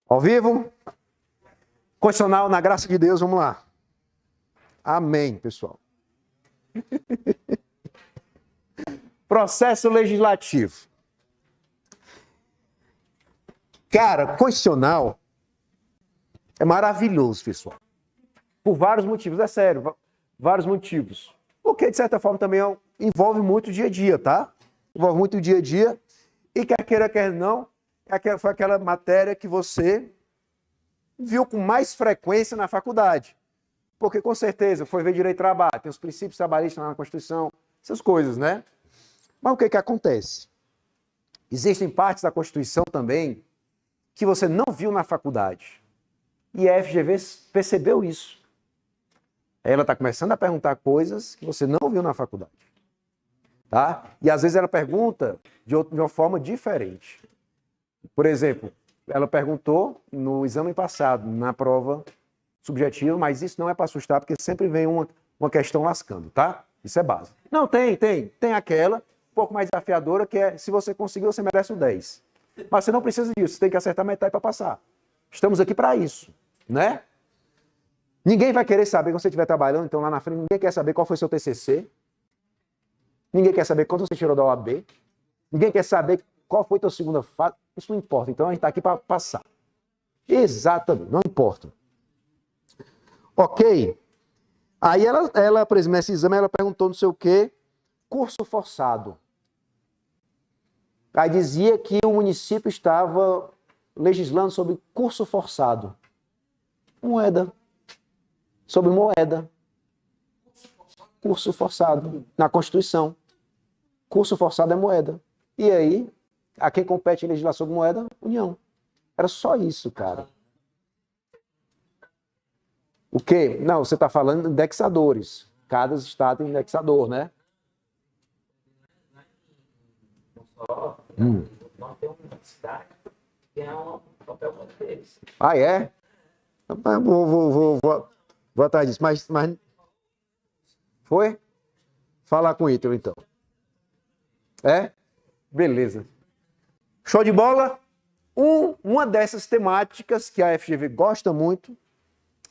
Ao vivo? Constitucional, na graça de Deus, vamos lá. Amém, pessoal. Processo legislativo. Cara, constitucional é maravilhoso, pessoal. Por vários motivos, é sério, vários motivos. Porque, de certa forma, também envolve muito o dia a dia, tá? Envolve muito o dia a dia. E quer queira, quer não, foi aquela matéria que você viu com mais frequência na faculdade. Porque, com certeza, foi ver direito do trabalho, tem os princípios trabalhistas na Constituição, essas coisas, né? Mas o que acontece? Existem partes da Constituição também que você não viu na faculdade. E a FGV percebeu isso. Ela está começando a perguntar coisas que você não viu na faculdade. Tá? E às vezes ela pergunta de uma forma diferente. Por exemplo, ela perguntou no exame passado, na prova subjetiva, mas isso não é para assustar, porque sempre vem uma questão lascando, tá? Isso é básico. Não, tem aquela, um pouco mais desafiadora, que é, se você conseguiu, você merece o 10. Mas você não precisa disso, você tem que acertar metade para passar. Estamos aqui para isso, né? Ninguém vai querer saber, quando você estiver trabalhando, então lá na frente, ninguém quer saber qual foi seu TCC, ninguém quer saber quanto você tirou da OAB, ninguém quer saber qual foi a tua segunda fase, isso não importa, então a gente está aqui para passar. Exatamente, não importa. Ok? Aí ela, por exemplo, nesse exame, ela perguntou não sei o quê, curso forçado. Aí dizia que o município estava legislando sobre curso forçado. Moeda. Sobre moeda. Curso forçado. Na Constituição. Curso forçado é moeda. E aí, a quem compete em legislar sobre moeda? União. Era só isso, cara. O quê? Não, você está falando de indexadores. Cada estado tem indexador, né? Não tem uma cidade que é um papel deles. Ah, é? Vou atrás disso. Mas foi? Falar com o Ítalo, então. É? Beleza. Show de bola? Uma dessas temáticas que a FGV gosta muito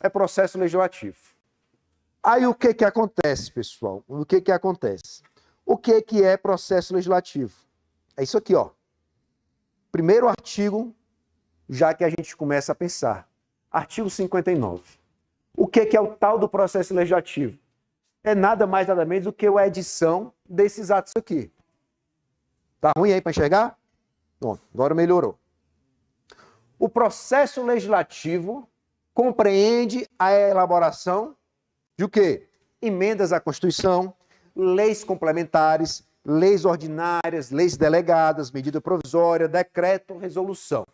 é processo legislativo. Aí o que acontece, pessoal? O que acontece? O que é processo legislativo? É isso aqui, ó. Primeiro artigo, já que a gente começa a pensar. Artigo 59. O que é o tal do processo legislativo? É nada mais, nada menos do que a edição desses atos aqui. Tá ruim aí para enxergar? Bom, agora melhorou. O processo legislativo compreende a elaboração de o quê? Emendas à Constituição, leis complementares, leis ordinárias, leis delegadas, medida provisória, decreto, resolução.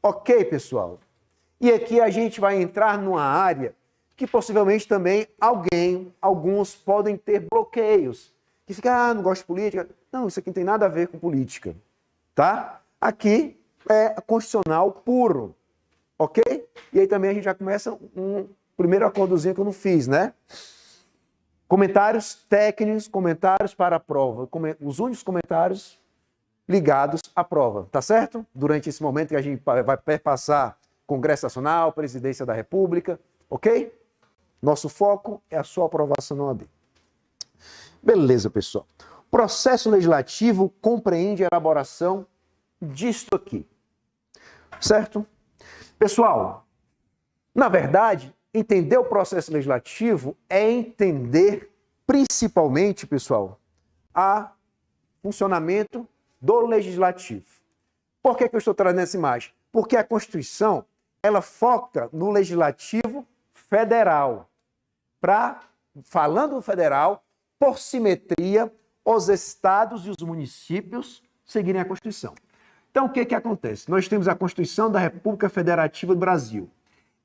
Ok, pessoal? E aqui a gente vai entrar numa área que possivelmente também alguns podem ter bloqueios. Que fica, não gosto de política. Não, isso aqui não tem nada a ver com política. Tá? Aqui é constitucional puro. Ok? E aí também a gente já começa um primeiro acordozinho que eu não fiz, né? Comentários técnicos, comentários para a prova. Os únicos comentários ligados à prova, tá certo? Durante esse momento que a gente vai perpassar Congresso Nacional, Presidência da República, ok? Nosso foco é a sua aprovação na OAB. Beleza, pessoal. Processo legislativo compreende a elaboração disto aqui, certo? Pessoal, na verdade, entender o processo legislativo é entender, principalmente, pessoal, o funcionamento do legislativo. Por que eu estou trazendo essa imagem? Porque a Constituição, ela foca no legislativo federal. Falando do federal, por simetria, os estados e os municípios seguirem a Constituição. Então, o que acontece? Nós temos a Constituição da República Federativa do Brasil.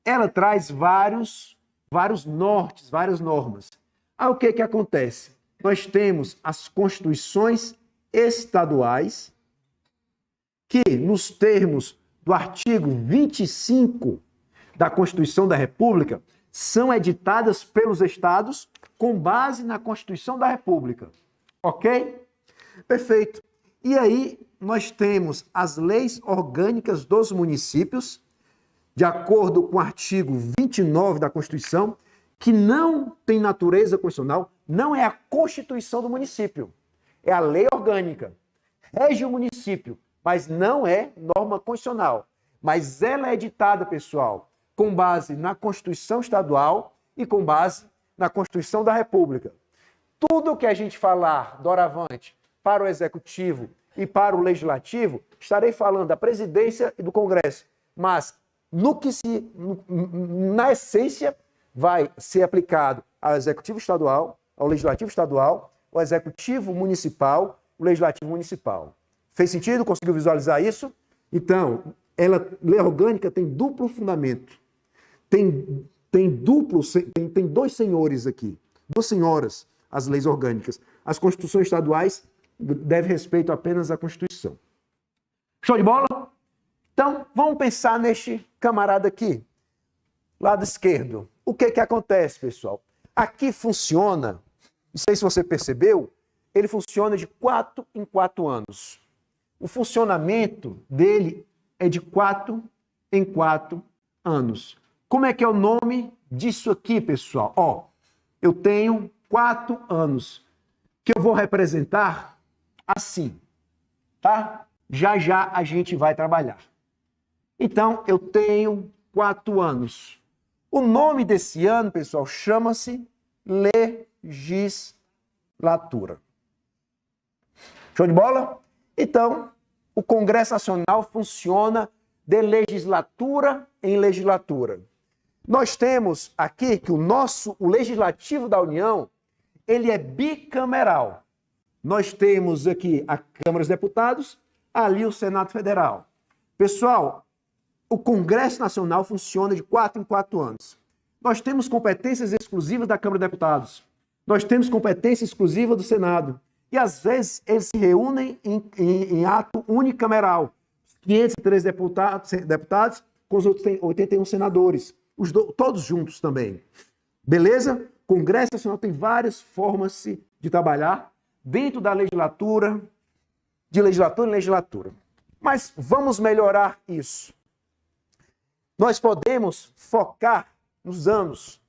Ela traz vários nortes, várias normas. Aí o que acontece? Nós temos as constituições estaduais, que, nos termos do artigo 25 da Constituição da República, são editadas pelos estados com base na Constituição da República. Ok? Perfeito. E aí nós temos as leis orgânicas dos municípios, de acordo com o artigo 29 da Constituição, que não tem natureza constitucional, não é a Constituição do município, é a lei orgânica. Rege o município, mas não é norma constitucional. Mas ela é editada, pessoal, com base na Constituição Estadual e com base na Constituição da República. Tudo que a gente falar doravante para o Executivo e para o Legislativo, estarei falando da Presidência e do Congresso, mas na essência vai ser aplicado ao Executivo Estadual, ao Legislativo Estadual, ao Executivo Municipal, o Legislativo Municipal. Fez sentido? Conseguiu visualizar isso? Então, lei orgânica tem duplo fundamento. Tem dois senhores aqui, duas senhoras, as leis orgânicas. As constituições estaduais devem respeito apenas à Constituição. Show de bola? Então, vamos pensar neste camarada aqui, lado esquerdo. O que acontece, pessoal? Aqui funciona, não sei se você percebeu, ele funciona de 4 em 4 anos. O funcionamento dele é de 4 em 4 anos. Como é que é o nome disso aqui, pessoal? Ó, eu tenho 4 anos, que eu vou representar assim, tá? Já já a gente vai trabalhar. Então, eu tenho 4 anos. O nome desse ano, pessoal, chama-se legislatura. Show de bola? Então, o Congresso Nacional funciona de legislatura em legislatura. Nós temos aqui que o Legislativo da União, ele é bicameral. Nós temos aqui a Câmara dos Deputados, ali o Senado Federal. Pessoal, o Congresso Nacional funciona de 4 em 4 anos. Nós temos competências exclusivas da Câmara dos Deputados. Nós temos competência exclusiva do Senado. E, às vezes, eles se reúnem em ato unicameral. 503 deputados, com os outros 81 senadores. Todos juntos também. Beleza? O Congresso Nacional tem várias formas de trabalhar dentro da legislatura, de legislatura em legislatura. Mas vamos melhorar isso. Nós podemos focar nos anos.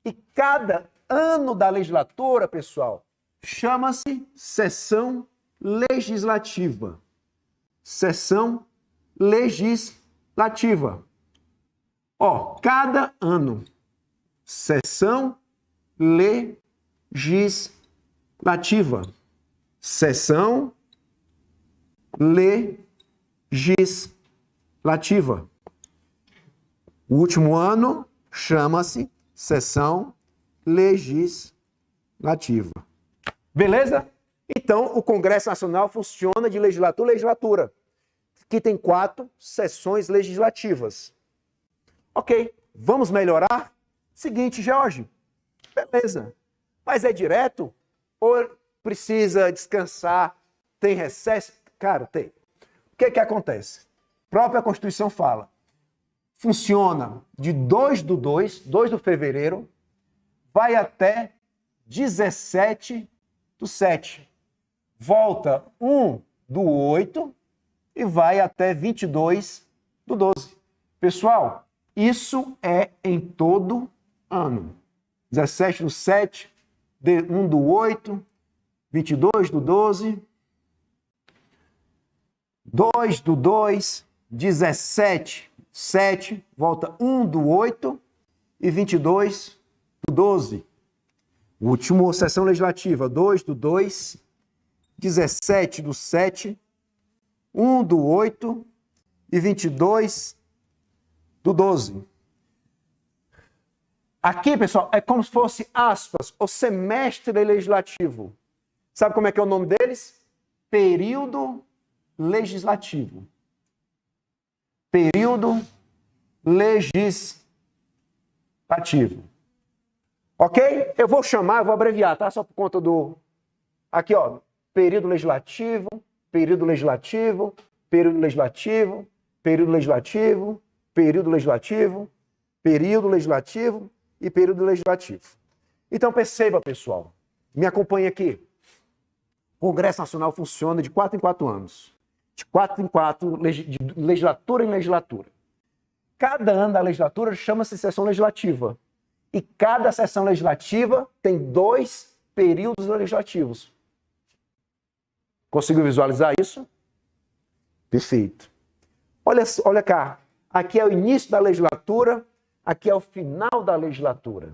E cada ano da legislatura, pessoal, chama-se sessão legislativa. Sessão legislativa. Ó, cada ano, sessão legislativa. Sessão legislativa. O último ano chama-se sessão legislativa. Beleza? Então, o Congresso Nacional funciona de legislatura a legislatura, que tem 4 sessões legislativas. Ok, vamos melhorar? Seguinte, Jorge, beleza, mas é direto ou precisa descansar, tem recesso? Cara, tem. O que acontece? A própria Constituição fala, funciona de 2 de fevereiro, vai até 17/7. Volta 1/8 e vai até 22/12. Pessoal, isso é em todo ano. 17/7, 1/8, 22/12, 2/2, 17/7, volta 1/8 e 22/12. Última sessão legislativa, 2/2, 17/7, 1/8 e 22/12. Aqui, pessoal, é como se fosse, aspas, o semestre legislativo. Sabe como é que é o nome deles? Período legislativo. Período legislativo. Ok? Eu vou abreviar, tá? Só por conta do... Aqui, ó. Período legislativo, período legislativo, período legislativo, período legislativo, período legislativo, período legislativo e período legislativo. Então, perceba, pessoal. Me acompanhe aqui. Congresso Nacional funciona de 4 em 4 anos. De 4 em 4, de legislatura em legislatura. Cada ano da legislatura chama-se sessão legislativa. E cada sessão legislativa tem 2 períodos legislativos. Conseguiu visualizar isso? Perfeito. Olha cá. Aqui é o início da legislatura, aqui é o final da legislatura.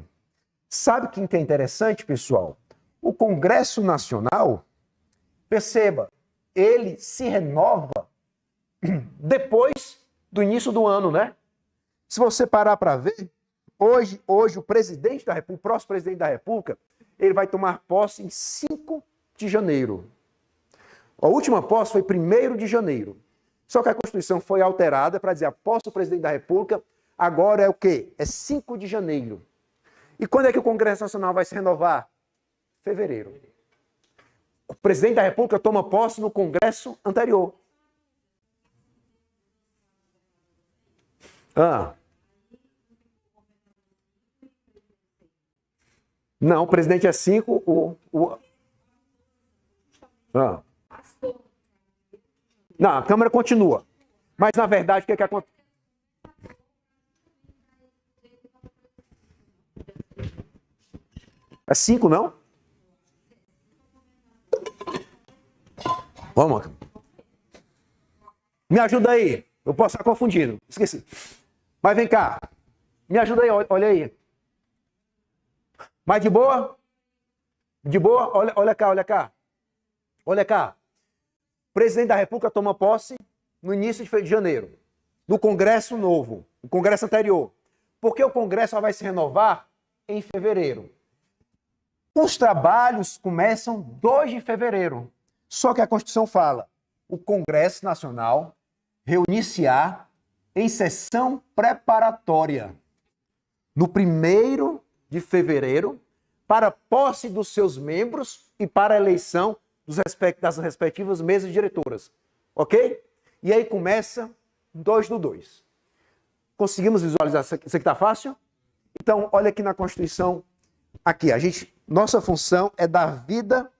Sabe o que é interessante, pessoal? O Congresso Nacional, perceba, ele se renova depois do início do ano, né? Se você parar para ver, hoje o presidente da República, o próximo presidente da República, ele vai tomar posse em 5 de janeiro. A última posse foi 1º de janeiro. Só que a Constituição foi alterada para dizer a posse do presidente da República agora é o quê? É 5 de janeiro. E quando é que o Congresso Nacional vai se renovar? Fevereiro. O presidente da República toma posse no Congresso anterior. Não, o presidente é 5, Não, a Câmara continua. Mas, na verdade, o que é que acontece? É 5, não? Vamos. Me ajuda aí. Eu posso estar confundindo. Esqueci. Mas vem cá. Me ajuda aí, olha aí. Mas de boa? De boa? Olha cá, olha cá. Olha cá. O presidente da República toma posse no início de janeiro. No Congresso novo. O Congresso anterior. Porque o Congresso vai se renovar em fevereiro. Os trabalhos começam 2 de fevereiro. Só que a Constituição fala, o Congresso Nacional reunir-se-á em sessão preparatória no 1º de fevereiro para a posse dos seus membros e para a eleição das respectivas mesas diretoras. Ok? E aí começa 2/2. Conseguimos visualizar isso aqui? Está fácil? Então, olha aqui na Constituição. Aqui, nossa função é dar vida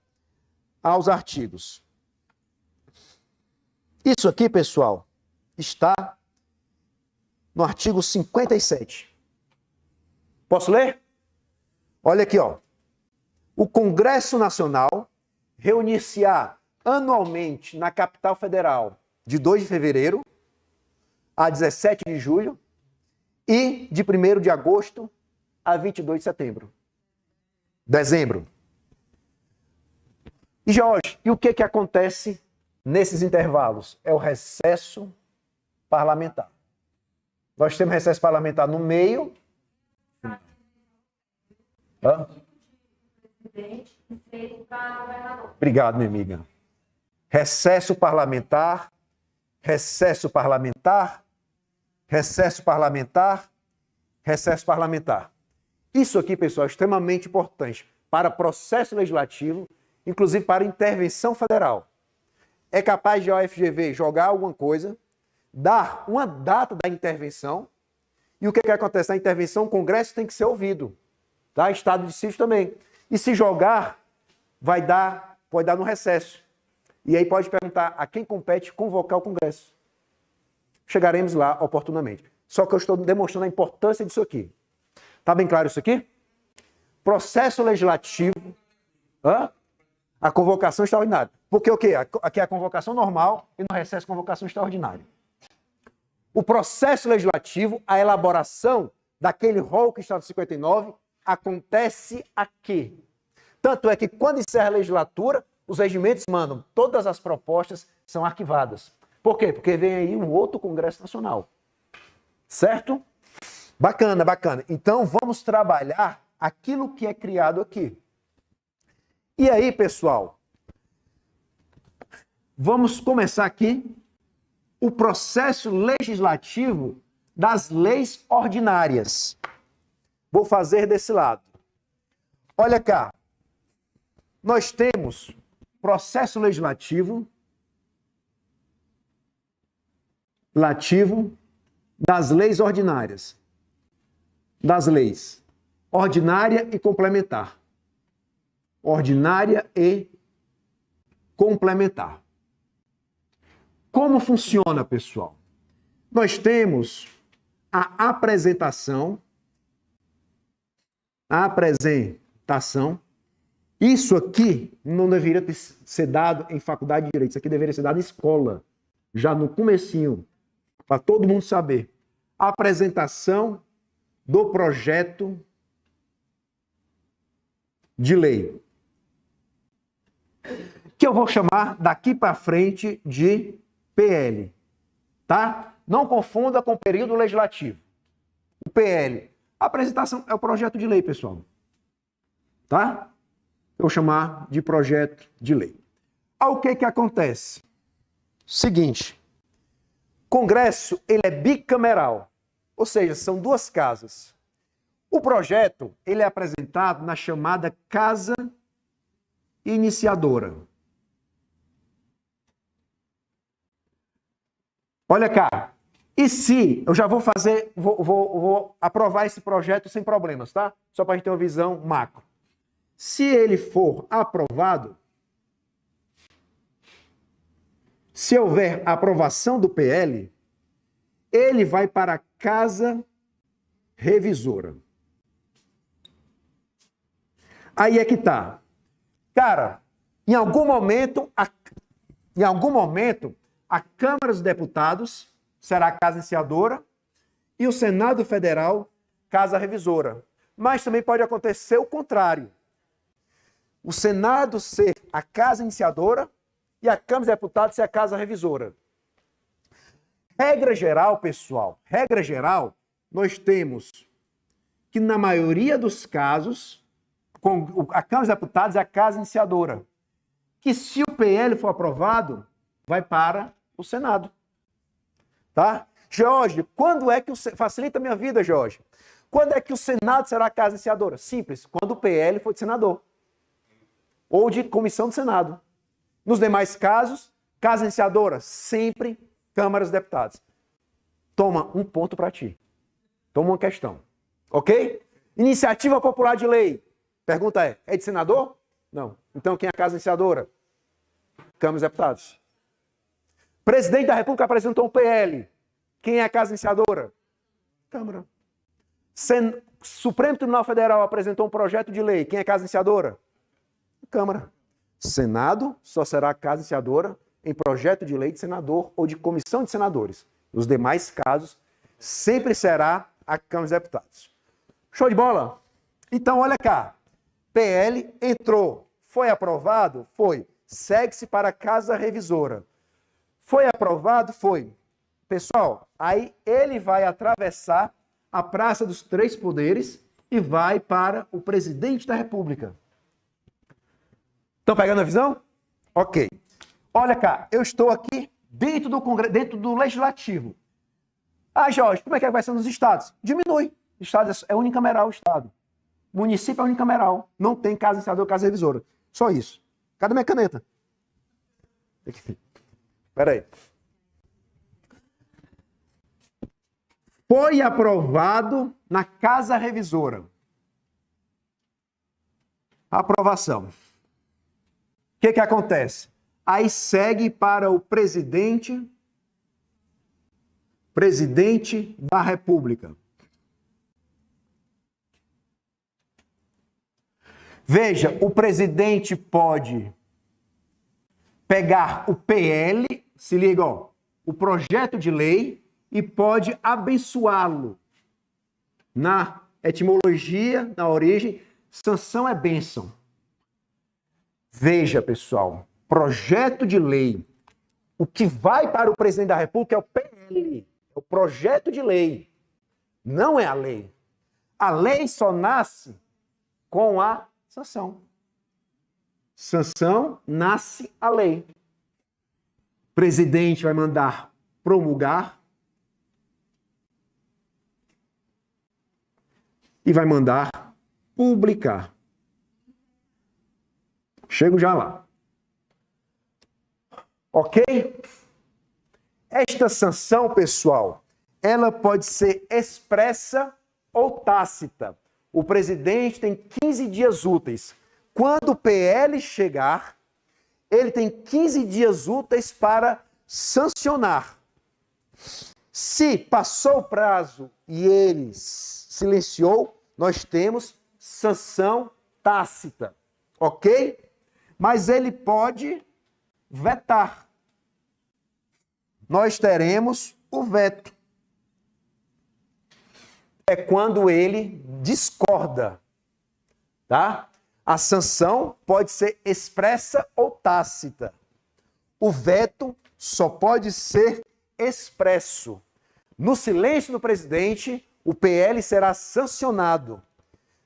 aos artigos. Isso aqui, pessoal, está no artigo 57. Posso ler? Olha aqui, ó. O Congresso Nacional reunir-se-á anualmente na capital federal de 2 de fevereiro a 17 de julho e de 1º de agosto a 22 de setembro. Dezembro. E, Jorge, e o que acontece nesses intervalos? É o recesso parlamentar. Nós temos recesso parlamentar no meio. Obrigado, minha amiga. Recesso parlamentar, recesso parlamentar, recesso parlamentar, recesso parlamentar. Isso aqui, pessoal, é extremamente importante para processo legislativo, inclusive para intervenção federal. É capaz de a UFGV jogar alguma coisa, dar uma data da intervenção, e o que acontece na intervenção? O Congresso tem que ser ouvido, tá? Estado de sítio também. E se jogar, pode dar no recesso. E aí pode perguntar a quem compete convocar o Congresso. Chegaremos lá oportunamente. Só que eu estou demonstrando a importância disso aqui. Tá bem claro isso aqui? Processo legislativo. A convocação extraordinária. Porque o quê? Aqui é a convocação normal e no recesso a convocação extraordinária. O processo legislativo, a elaboração daquele rol que está no 59, acontece aqui. Tanto é que quando encerra a legislatura, os regimentos mandam, todas as propostas são arquivadas. Por quê? Porque vem aí um outro Congresso Nacional. Certo? Bacana, bacana. Então, vamos trabalhar aquilo que é criado aqui. E aí, pessoal, vamos começar aqui o processo legislativo das leis ordinárias. Vou fazer desse lado. Olha cá. Nós temos processo legislativo das leis ordinárias. Das leis ordinária e complementar. Ordinária e complementar. Como funciona, pessoal? Nós temos a apresentação. Isso aqui não deveria ser dado em faculdade de Direito. Isso aqui deveria ser dado em escola, já no comecinho, para todo mundo saber. A apresentação do projeto de lei, que eu vou chamar daqui para frente de PL, tá? Não confunda com o período legislativo. O PL. A apresentação é o projeto de lei, pessoal. Tá? Eu vou chamar de projeto de lei. O que acontece? Seguinte. Congresso, ele é bicameral. Ou seja, são duas casas. O projeto, ele é apresentado na chamada casa iniciadora. Olha cá. E se, eu já vou fazer, vou aprovar esse projeto sem problemas, tá? Só para a gente ter uma visão macro. Se ele for aprovado, se houver aprovação do PL, ele vai para a casa revisora. Aí é que tá. Cara, em algum momento, a Câmara dos Deputados será a casa iniciadora e o Senado Federal, casa revisora. Mas também pode acontecer o contrário. O Senado ser a casa iniciadora e a Câmara dos Deputados ser a casa revisora. Regra geral, pessoal, nós temos que na maioria dos casos, a Câmara dos Deputados é a casa iniciadora. Que se o PL for aprovado, vai para o Senado. Tá? Jorge, quando é que facilita a minha vida, Jorge? Quando é que o Senado será a casa iniciadora? Simples, quando o PL for de senador. Ou de comissão do Senado. Nos demais casos, casa iniciadora, sempre Câmara dos Deputados. Toma um ponto para ti. Toma uma questão. Ok? Iniciativa popular de lei. Pergunta é de senador? Não. Então quem é a casa iniciadora? Câmara dos Deputados. Presidente da República apresentou um PL. Quem é a casa iniciadora? Câmara. Supremo Tribunal Federal apresentou um projeto de lei. Quem é a casa iniciadora? Câmara. Senado só será a casa iniciadora em projeto de lei de senador ou de comissão de senadores. Nos demais casos, sempre será a Câmara dos Deputados. Show de bola? Então, olha cá. PL entrou. Foi aprovado? Foi. Segue-se para a casa revisora. Foi aprovado? Foi. Pessoal, aí ele vai atravessar a Praça dos Três Poderes e vai para o presidente da República. Estão pegando a visão? Ok. Olha cá, eu estou aqui dentro do Congresso, dentro do Legislativo. Ah, Jorge, como é que vai ser nos estados? Diminui. Estado é unicameral o estado. Município é unicameral. Não tem casa iniciadora, casa revisora. Só isso. Cadê minha caneta? Espera aí. Foi aprovado na casa revisora. Aprovação. O que acontece? Aí segue para o presidente da República. Veja, o presidente pode pegar o PL, se liga, ó, o projeto de lei, e pode abençoá-lo. Na etimologia, na origem, sanção é bênção. Veja, pessoal, projeto de lei. O que vai para o presidente da República é o PL, é o projeto de lei. Não é a lei. A lei só nasce com a sanção. Sanção nasce a lei. O presidente vai mandar promulgar e vai mandar publicar. Chego já lá. Ok? Esta sanção, pessoal, ela pode ser expressa ou tácita. O presidente tem 15 dias úteis. Quando o PL chegar, ele tem 15 dias úteis para sancionar. Se passou o prazo e ele silenciou, nós temos sanção tácita, ok? Mas ele pode vetar. Nós teremos o veto. É quando ele discorda, tá? A sanção pode ser expressa ou tácita. O veto só pode ser expresso. No silêncio do presidente, o PL será sancionado.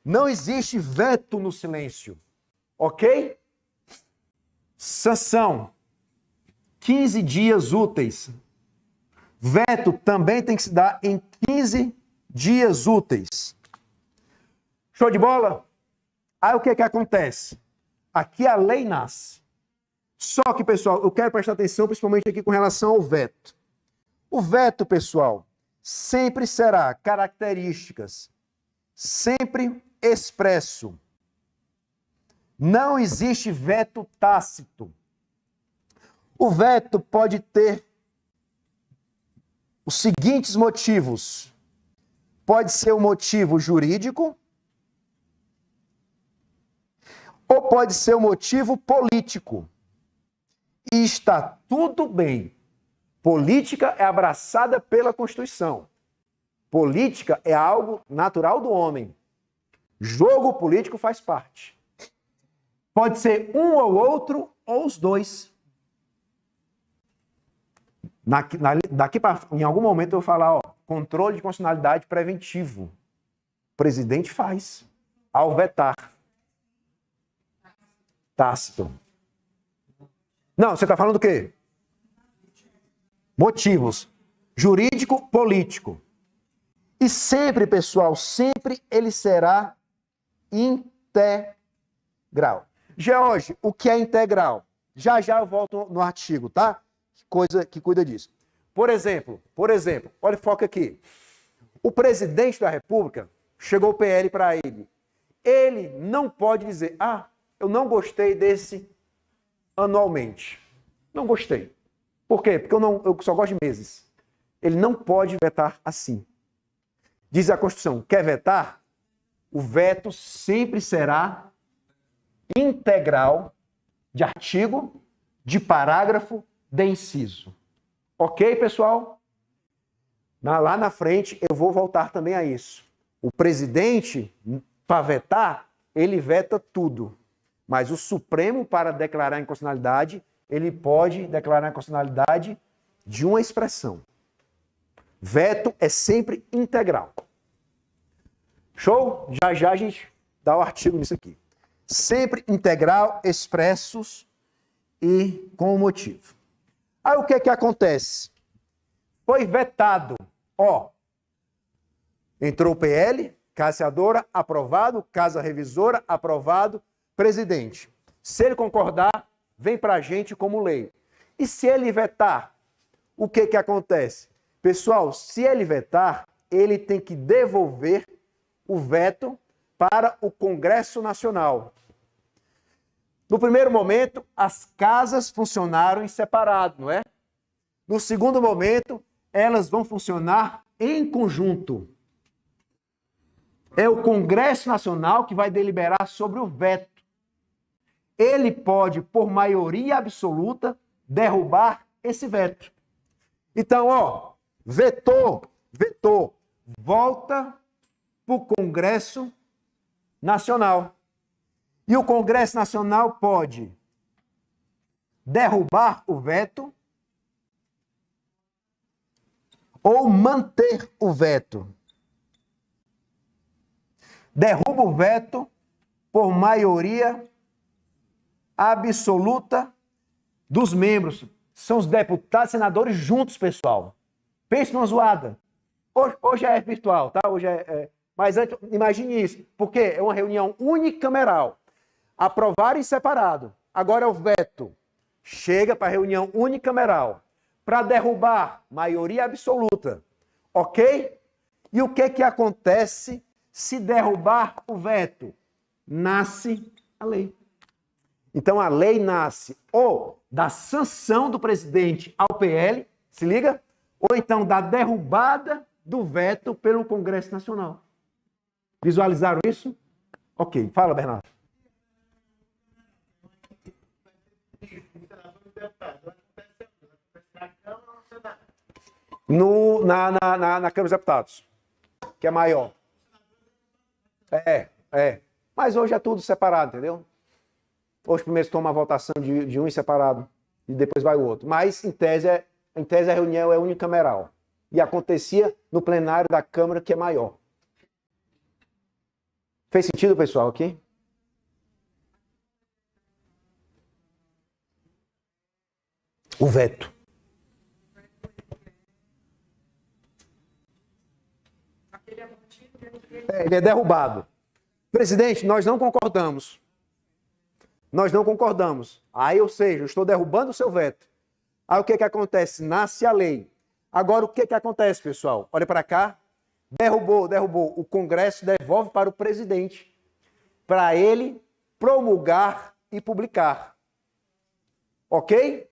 Não existe veto no silêncio, ok? Sanção. 15 dias úteis. Veto também tem que se dar em 15 dias úteis. Show de bola? Aí o que que acontece? Aqui a lei nasce. Só que, pessoal, eu quero prestar atenção principalmente aqui com relação ao veto. O veto, pessoal, sempre será características, sempre expresso. Não existe veto tácito. O veto pode ter os seguintes motivos. Pode ser um motivo jurídico ou pode ser um motivo político. E está tudo bem. Política é abraçada pela Constituição. Política é algo natural do homem. Jogo político faz parte. Pode ser um ou outro ou os dois. Daqui para em algum momento eu vou falar, ó, controle de constitucionalidade preventivo. O presidente faz ao vetar. Tácito. Não, você está falando do quê? Motivos. Jurídico, político. E sempre, pessoal, sempre ele será integral. George, o que é integral? Já já eu volto no artigo, tá? Coisa que cuida disso. Por exemplo, olha, foca aqui. O presidente da República, chegou o PL para ele. Ele não pode dizer, eu não gostei desse anualmente. Não gostei. Por quê? Porque eu só gosto de meses. Ele não pode vetar assim. Diz a Constituição, quer vetar? O veto sempre será integral de artigo, de parágrafo, de inciso. Ok, pessoal? Lá na frente eu vou voltar também a isso. O presidente, para vetar, ele veta tudo. Mas o Supremo, para declarar a inconstitucionalidade, ele pode declarar a inconstitucionalidade de uma expressão. Veto é sempre integral. Show? Já já a gente dá o artigo nisso aqui. Sempre integral, expressos e com motivo. Aí o que é que acontece? Foi vetado. Entrou o PL, caseadora, aprovado, casa revisora, aprovado, presidente. Se ele concordar, vem para a gente como lei. E se ele vetar, o que que acontece? Pessoal, se ele vetar, ele tem que devolver o veto para o Congresso Nacional. No primeiro momento, as casas funcionaram em separado, não é? No segundo momento, elas vão funcionar em conjunto. É o Congresso Nacional que vai deliberar sobre o veto. Ele pode, por maioria absoluta, derrubar esse veto. Então, vetou, volta para o Congresso Nacional. E o Congresso Nacional pode derrubar o veto ou manter o veto. Derruba o veto por maioria absoluta dos membros. São os deputados e senadores juntos, pessoal. Pense numa zoada. Hoje é virtual, tá? Mas antes, imagine isso, porque é uma reunião unicameral. Aprovaram em separado. Agora é o veto. Chega para a reunião unicameral. Para derrubar, maioria absoluta. Ok? E o que acontece se derrubar o veto? Nasce a lei. Então a lei nasce ou da sanção do presidente ao PL, se liga? Ou então da derrubada do veto pelo Congresso Nacional. Visualizaram isso? Ok, fala, Bernardo. Na Câmara dos Deputados, que é maior. Mas hoje é tudo separado, entendeu? Hoje primeiro se toma a votação de um em separado e depois vai o outro. Mas, em tese, a reunião é unicameral. E acontecia no plenário da Câmara, que é maior. Fez sentido, pessoal, aqui? O veto. Ele é derrubado. Presidente, nós não concordamos. Nós não concordamos. Aí, ou seja, eu estou derrubando o seu veto. Aí o que acontece? Nasce a lei. Agora, o que acontece, pessoal? Olha para cá. Derrubou. O Congresso devolve para o presidente, para ele promulgar e publicar. Ok?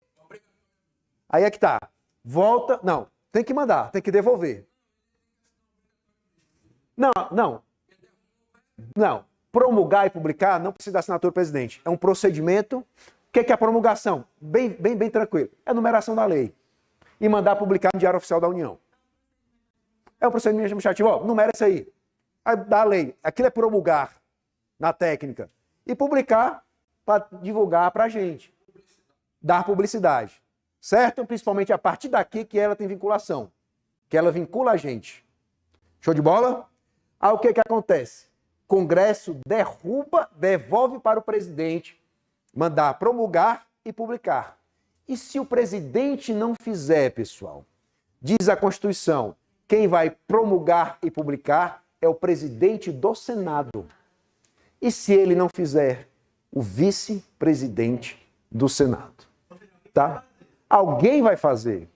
Aí é que tá. Volta. Não, tem que mandar, tem que devolver. Não. Promulgar e publicar não precisa da assinatura do presidente. É um procedimento. O que é a promulgação? Bem tranquilo. É a numeração da lei. E mandar publicar no Diário Oficial da União. É um procedimento administrativo. Ó, numera isso aí. Aí dá a lei. Aquilo é promulgar na técnica. E publicar para divulgar para a gente. Dar publicidade. Certo? Principalmente a partir daqui que ela tem vinculação. Que ela vincula a gente. Show de bola? Aí o que acontece? Congresso derruba, devolve para o presidente, mandar promulgar e publicar. E se o presidente não fizer, pessoal? Diz a Constituição, quem vai promulgar e publicar é o presidente do Senado. E se ele não fizer? O vice-presidente do Senado. Tá? Alguém vai fazer.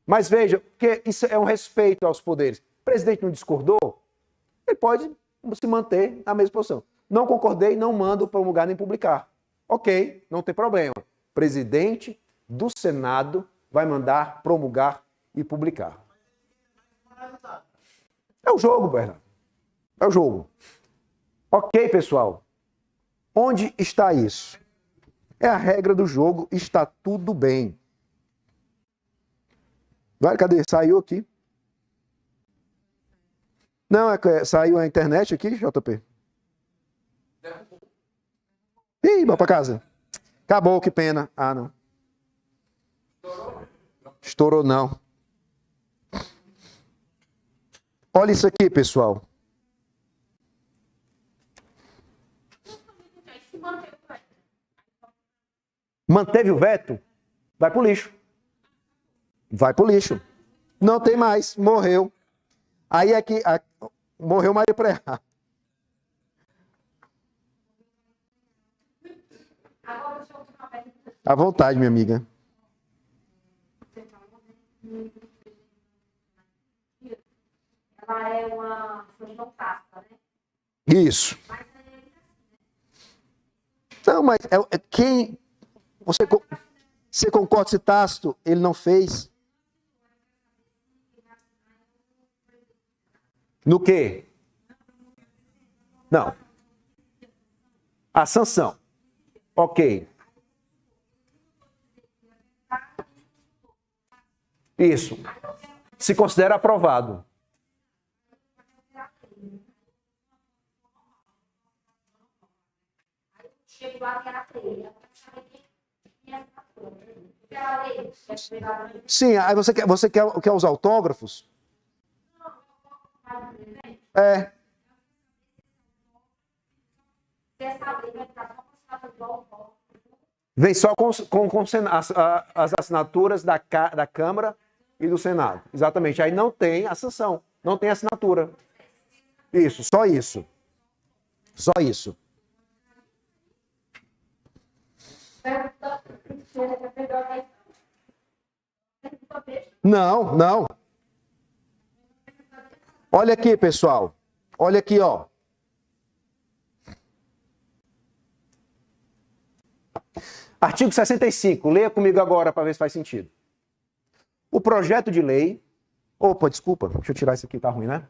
Mas veja, que isso é um respeito aos poderes. O presidente não discordou? Ele pode se manter na mesma posição. Não concordei, não mando promulgar nem publicar. Ok, não tem problema. Presidente do Senado vai mandar promulgar e publicar. É o jogo, Bernardo. É o jogo. Ok, pessoal. Onde está isso? É a regra do jogo, está tudo bem. Vai, cadê? Saiu aqui. Não, saiu a internet aqui, JP? Ih, vai pra casa. Acabou, que pena. Ah, não. Estourou, não. Olha isso aqui, pessoal. Manteve o veto? Vai pro lixo. Vai pro lixo. Não tem mais. Morreu. Aí é que morreu Maria Preá. À vontade, minha amiga. Ela é uma São Páscoa, né? Isso. Não, mas quem... Você concorda se Tácito ele não fez? No quê? Não. A sanção. Ok. Isso. Se considera aprovado. Chego lá que era feia. Sim, aí você quer os autógrafos? É. Vem só com as assinaturas da Câmara e do Senado. Exatamente. Aí não tem a sanção, não tem assinatura. Isso, só isso. Só isso. Não. Olha aqui, pessoal. Olha aqui, ó. Artigo 65. Leia comigo agora para ver se faz sentido. O projeto de lei... Opa, desculpa. Deixa eu tirar isso aqui, tá ruim, né?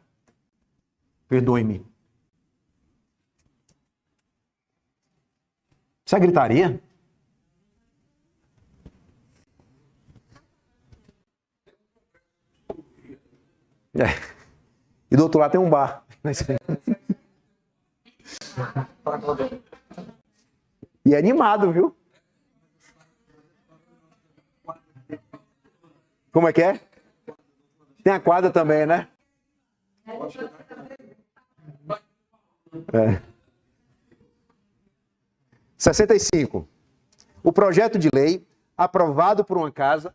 Perdoe-me. Isso é gritaria? É. E do outro lado tem um bar. E é animado, viu? Como é que é? Tem a quadra também, né? É. 65. O projeto de lei aprovado por uma casa,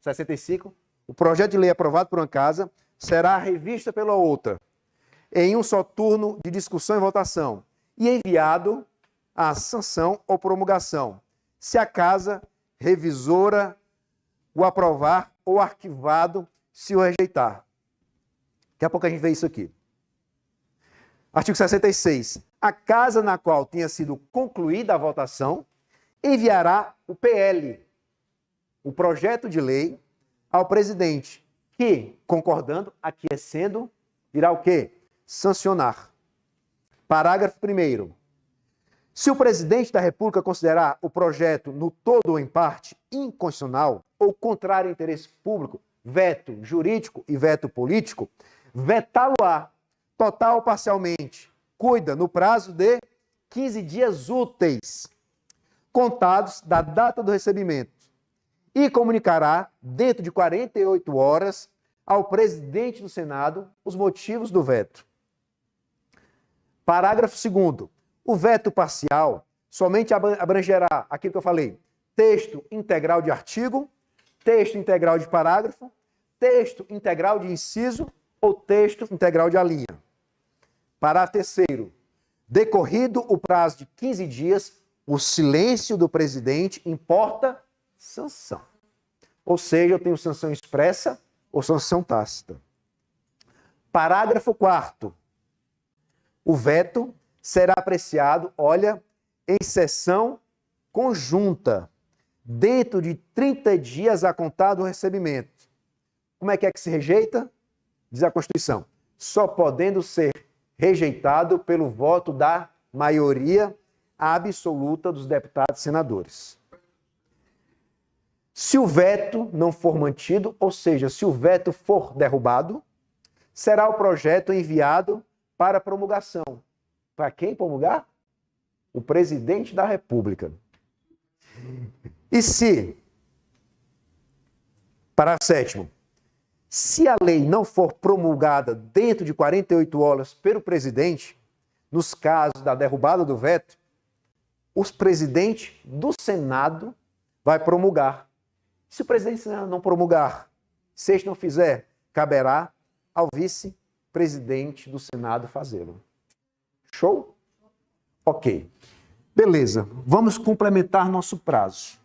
65. O projeto de lei aprovado por uma casa será revista pela outra, em um só turno de discussão e votação, e enviado à sanção ou promulgação, se a casa revisora o aprovar ou arquivado se o rejeitar. Daqui a pouco a gente vê isso aqui. Artigo 66. A casa na qual tenha sido concluída a votação enviará o PL, o projeto de lei, ao presidente, que, concordando, aquiescendo, irá o quê? Sancionar. Parágrafo 1º. Se o presidente da República considerar o projeto no todo ou em parte inconstitucional ou contrário ao interesse público, veto jurídico e veto político, vetá-lo-á, total ou parcialmente, cuida no prazo de 15 dias úteis, contados da data do recebimento, e comunicará, dentro de 48 horas, ao presidente do Senado os motivos do veto. Parágrafo 2º. O veto parcial somente abrangerá aquilo que eu falei: texto integral de artigo, texto integral de parágrafo, texto integral de inciso ou texto integral de alínea. Parágrafo 3º. Decorrido o prazo de 15 dias, o silêncio do presidente importa sanção. Ou seja, eu tenho sanção expressa ou sanção tácita. Parágrafo 4º. O veto será apreciado, em sessão conjunta, dentro de 30 dias a contar do recebimento. Como é que se rejeita? Diz a Constituição: só podendo ser rejeitado pelo voto da maioria absoluta dos deputados e senadores. Se o veto não for mantido, ou seja, se o veto for derrubado, será o projeto enviado para promulgação. Para quem promulgar? O presidente da República. E se, parágrafo 7º, se a lei não for promulgada dentro de 48 horas pelo presidente, nos casos da derrubada do veto, o presidente do Senado vai promulgar. Se o presidente do Senado não promulgar, se este não fizer, caberá ao vice-presidente do Senado fazê-lo. Show? Ok. Beleza. Vamos complementar nosso prazo.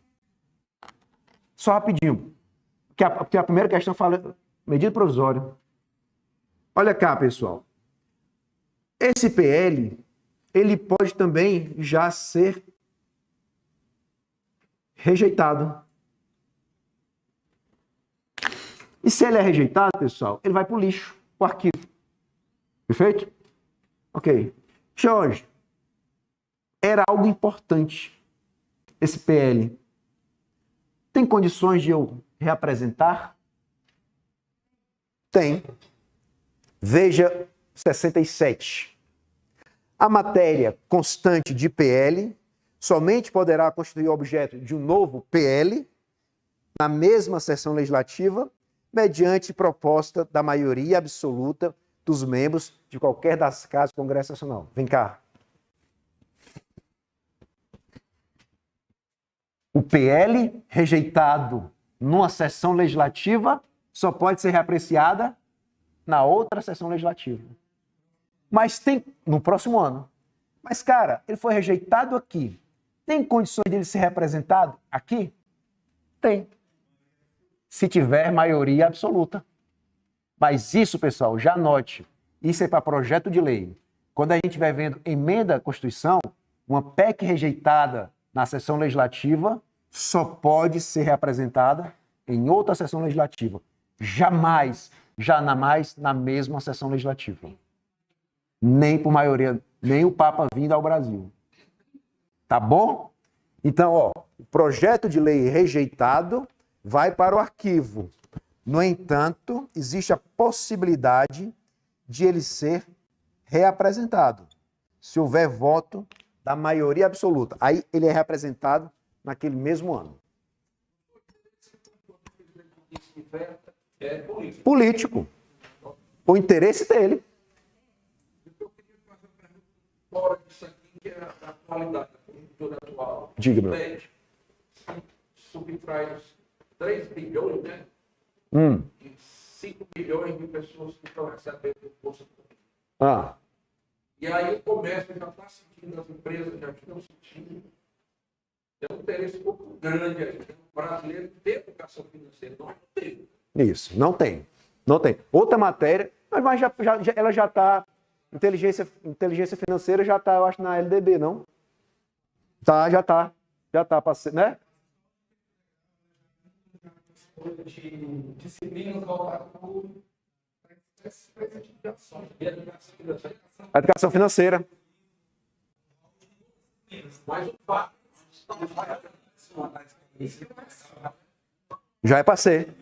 Só rapidinho. Porque a primeira questão fala medida provisória. Olha cá, pessoal. Esse PL, ele pode também já ser rejeitado. E se ele é rejeitado, pessoal, ele vai para o lixo, para o arquivo. Perfeito? Ok. Jorge, era algo importante esse PL. Tem condições de eu reapresentar? Tem. Veja 67. A matéria constante de PL somente poderá constituir objeto de um novo PL na mesma sessão legislativa, mediante proposta da maioria absoluta dos membros de qualquer das casas do Congresso Nacional. Vem cá. O PL rejeitado numa sessão legislativa só pode ser reapreciada na outra sessão legislativa. Mas tem no próximo ano. Mas, cara, ele foi rejeitado aqui. Tem condições dele ser representado aqui? Tem. Se tiver maioria absoluta. Mas isso, pessoal, já anote. Isso é para projeto de lei. Quando a gente estiver vendo emenda à Constituição, uma PEC rejeitada na sessão legislativa, só pode ser reapresentada em outra sessão legislativa. Jamais na mesma sessão legislativa. Nem por maioria, nem o Papa vindo ao Brasil. Tá bom? Então, ó, o projeto de lei rejeitado vai para o arquivo. No entanto, existe a possibilidade de ele ser reapresentado, se houver voto da maioria absoluta. Aí ele é reapresentado naquele mesmo ano. É político. Político. O interesse dele. Eu queria fazer uma pergunta fora disso aqui, que é a atualidade, a conjuntura atual. Diga, meu. Subtrai 3 bilhões, né? E 5 bilhões de pessoas que estão recebendo o Bolsa Família. E aí o comércio já está sentindo, as empresas já estão sentindo. Tem um interesse muito grande aí. O brasileiro tem educação financeira, nós não temos. Isso, não tem. Não tem. Outra matéria, mas ela já está. Inteligência financeira já está, eu acho, na LDB, não? Tá, já está. Já está, né? De disciplinas voltadas para esse tipo de ações. E A educação financeira. Mas o fato Já é para ser.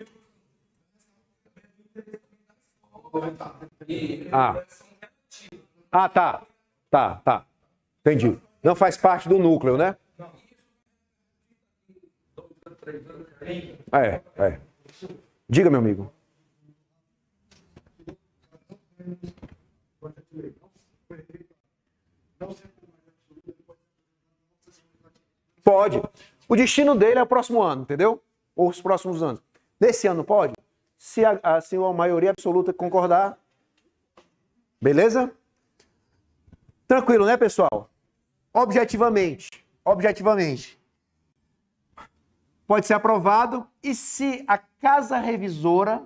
Tá. Entendi. Não faz parte do núcleo, né? É. Diga, meu amigo. Pode. O destino dele é o próximo ano, entendeu? Ou os próximos anos. Nesse ano pode? Se a maioria absoluta concordar. Beleza? Tranquilo, né, pessoal? Objetivamente. Pode ser aprovado. E se a Casa Revisora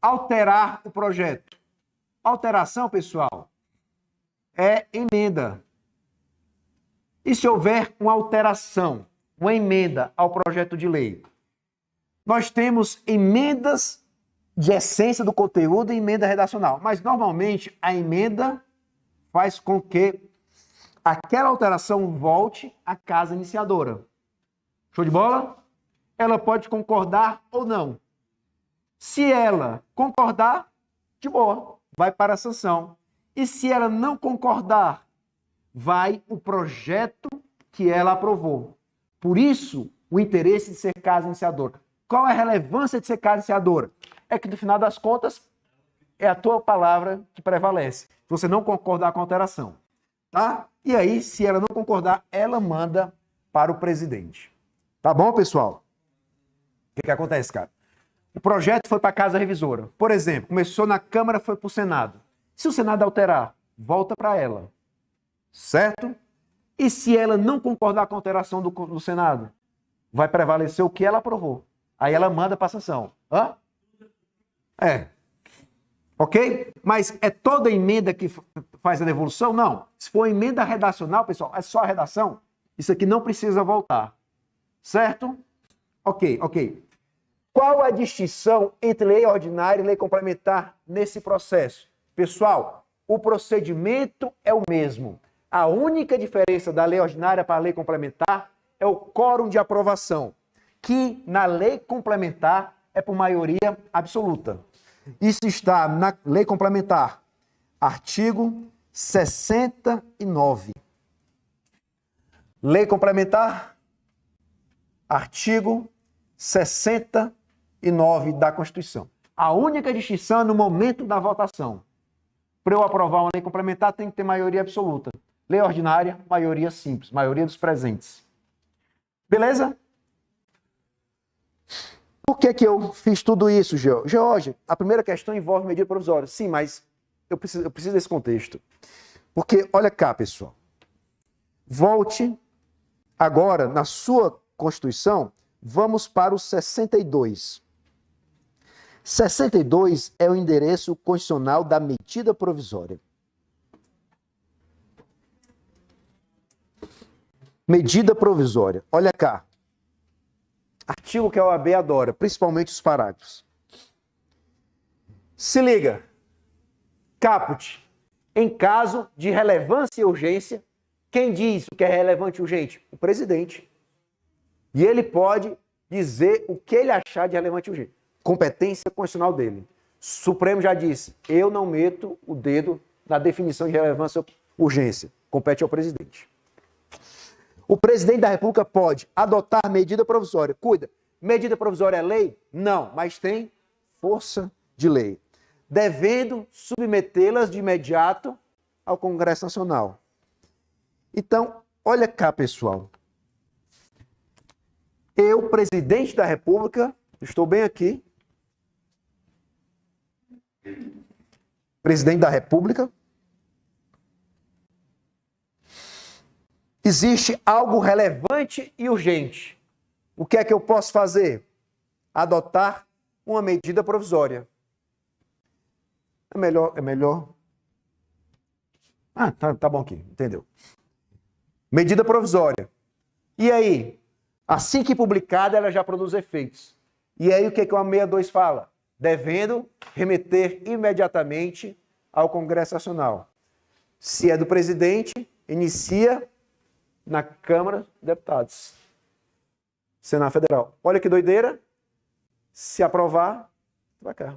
alterar o projeto? Alteração, pessoal, é emenda. E se houver uma alteração, uma emenda ao projeto de lei? Nós temos emendas de essência do conteúdo e emenda redacional. Mas, normalmente, a emenda faz com que aquela alteração volte à casa iniciadora. Show de bola? Ela pode concordar ou não. Se ela concordar, de boa, vai para a sanção. E se ela não concordar, vai o projeto que ela aprovou. Por isso, o interesse de ser casa iniciadora. Qual é a relevância de ser casa iniciadora? É que, no final das contas, é a tua palavra que prevalece. Se você não concordar com a alteração. Tá? E aí, se ela não concordar, ela manda para o presidente. Tá bom, pessoal? O que acontece, cara? O projeto foi para a Casa Revisora. Por exemplo, começou na Câmara, foi para o Senado. Se o Senado alterar, volta para ela. Certo? E se ela não concordar com a alteração do Senado, vai prevalecer o que ela aprovou. Aí ela manda para a sanção. Ok? Mas é toda emenda que faz a devolução? Não. Se for emenda redacional, pessoal, é só a redação. Isso aqui não precisa voltar. Certo? Ok. Qual a distinção entre lei ordinária e lei complementar nesse processo? Pessoal, o procedimento é o mesmo. A única diferença da lei ordinária para a lei complementar é o quórum de aprovação, que na lei complementar é por maioria absoluta. Isso está na lei complementar, artigo 69. Lei complementar, artigo 69 da Constituição. A única distinção é no momento da votação. Para eu aprovar uma lei complementar, tem que ter maioria absoluta. Lei ordinária, maioria simples, maioria dos presentes. Beleza? Por que eu fiz tudo isso, George? A primeira questão envolve medida provisória. Sim, mas eu preciso desse contexto. Porque, olha cá, pessoal. Volte agora, na sua Constituição, vamos para o 62. 62 é o endereço constitucional da medida provisória. Medida provisória. Olha cá. Artigo que a OAB adora, principalmente os parágrafos. Se liga. Caput. Em caso de relevância e urgência, quem diz o que é relevante e urgente? O presidente. E ele pode dizer o que ele achar de relevante e urgente. Competência constitucional dele. O Supremo já disse, eu não meto o dedo na definição de relevância e urgência. Compete ao presidente. O presidente da República pode adotar medida provisória. Cuida, medida provisória é lei? Não, mas tem força de lei. Devendo submetê-las de imediato ao Congresso Nacional. Então, olha cá, pessoal. Eu, presidente da República, estou bem aqui. Presidente da República. Existe algo relevante e urgente. O que é que eu posso fazer? Adotar uma medida provisória. É melhor. Ah, tá bom aqui, entendeu? Medida provisória. E aí? Assim que publicada, ela já produz efeitos. E aí o que a 162 fala? Devendo remeter imediatamente ao Congresso Nacional. Se é do presidente, inicia na Câmara dos Deputados. Senado Federal. Olha que doideira. Se aprovar, vai cá.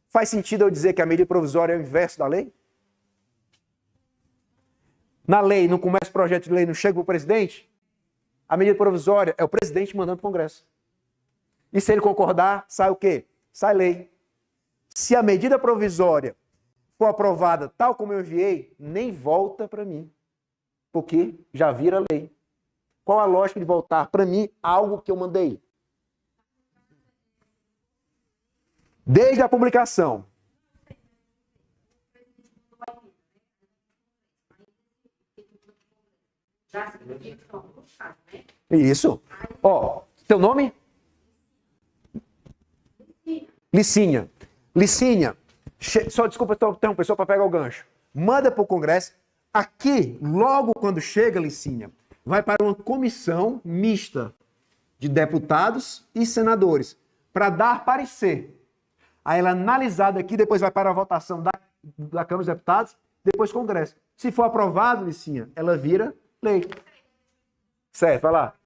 Faz sentido eu dizer que a medida provisória é o inverso da lei? Na lei, não começa o projeto de lei, não chega para o presidente? A medida provisória é o presidente mandando para o Congresso. E se ele concordar, sai o quê? Sai lei. Se a medida provisória for aprovada tal como eu enviei, nem volta para mim. Porque já vira lei. Qual a lógica de voltar para mim algo que eu mandei? Desde a publicação. Isso. Ó, teu nome? Licinha. Licinha. Só desculpa interromper, só para pegar o gancho. Manda para o Congresso. Aqui, logo quando chega, Licinha, vai para uma comissão mista de deputados e senadores para dar parecer. Aí ela é analisada aqui, depois vai para a votação da Câmara dos Deputados, depois Congresso. Se for aprovado, Licinha, ela vira lei. Certo, vai lá.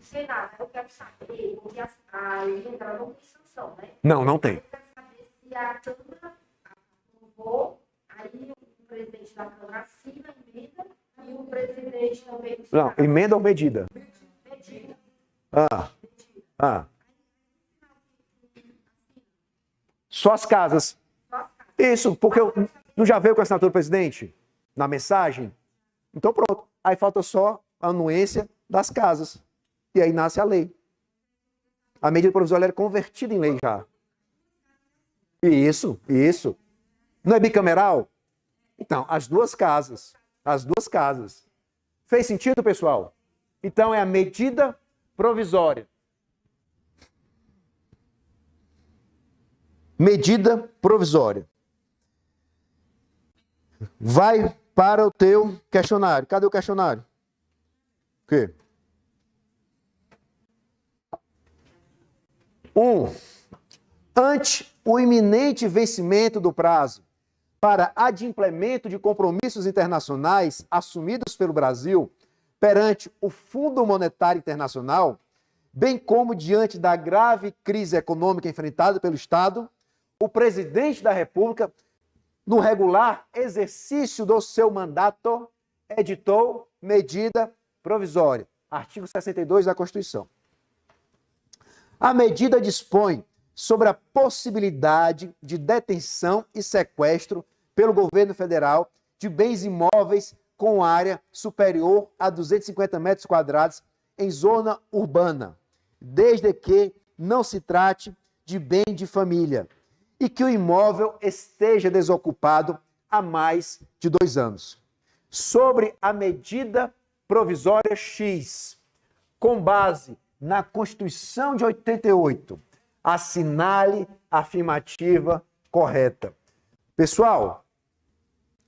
Senado, eu quero saber, porque a lei entrada não tem sanção, né? Não tem. Eu quero saber se a Câmara aprovou, aí o presidente da Câmara assina a emenda e o presidente também do Senado. Não, emenda ou medida? Medida. Só as casas. Isso, porque não já veio com a assinatura do presidente? Na mensagem? Então pronto. Aí falta só a anuência das casas. E aí nasce a lei. A medida provisória era convertida em lei já. Isso. Não é bicameral? Então, as duas casas. Fez sentido, pessoal? Então é a medida provisória. Medida provisória. Vai para o teu questionário. Cadê o questionário? O quê? 1. Ante o iminente vencimento do prazo para adimplemento de compromissos internacionais assumidos pelo Brasil perante o Fundo Monetário Internacional, bem como diante da grave crise econômica enfrentada pelo Estado, o presidente da República, no regular exercício do seu mandato, editou medida provisória. Artigo 62 da Constituição. A medida dispõe sobre a possibilidade de detenção e sequestro pelo governo federal de bens imóveis com área superior a 250 metros quadrados em zona urbana, desde que não se trate de bem de família e que o imóvel esteja desocupado há mais de 2 anos. Sobre a medida provisória X, com base na Constituição de 88, assinale a afirmativa correta. Pessoal,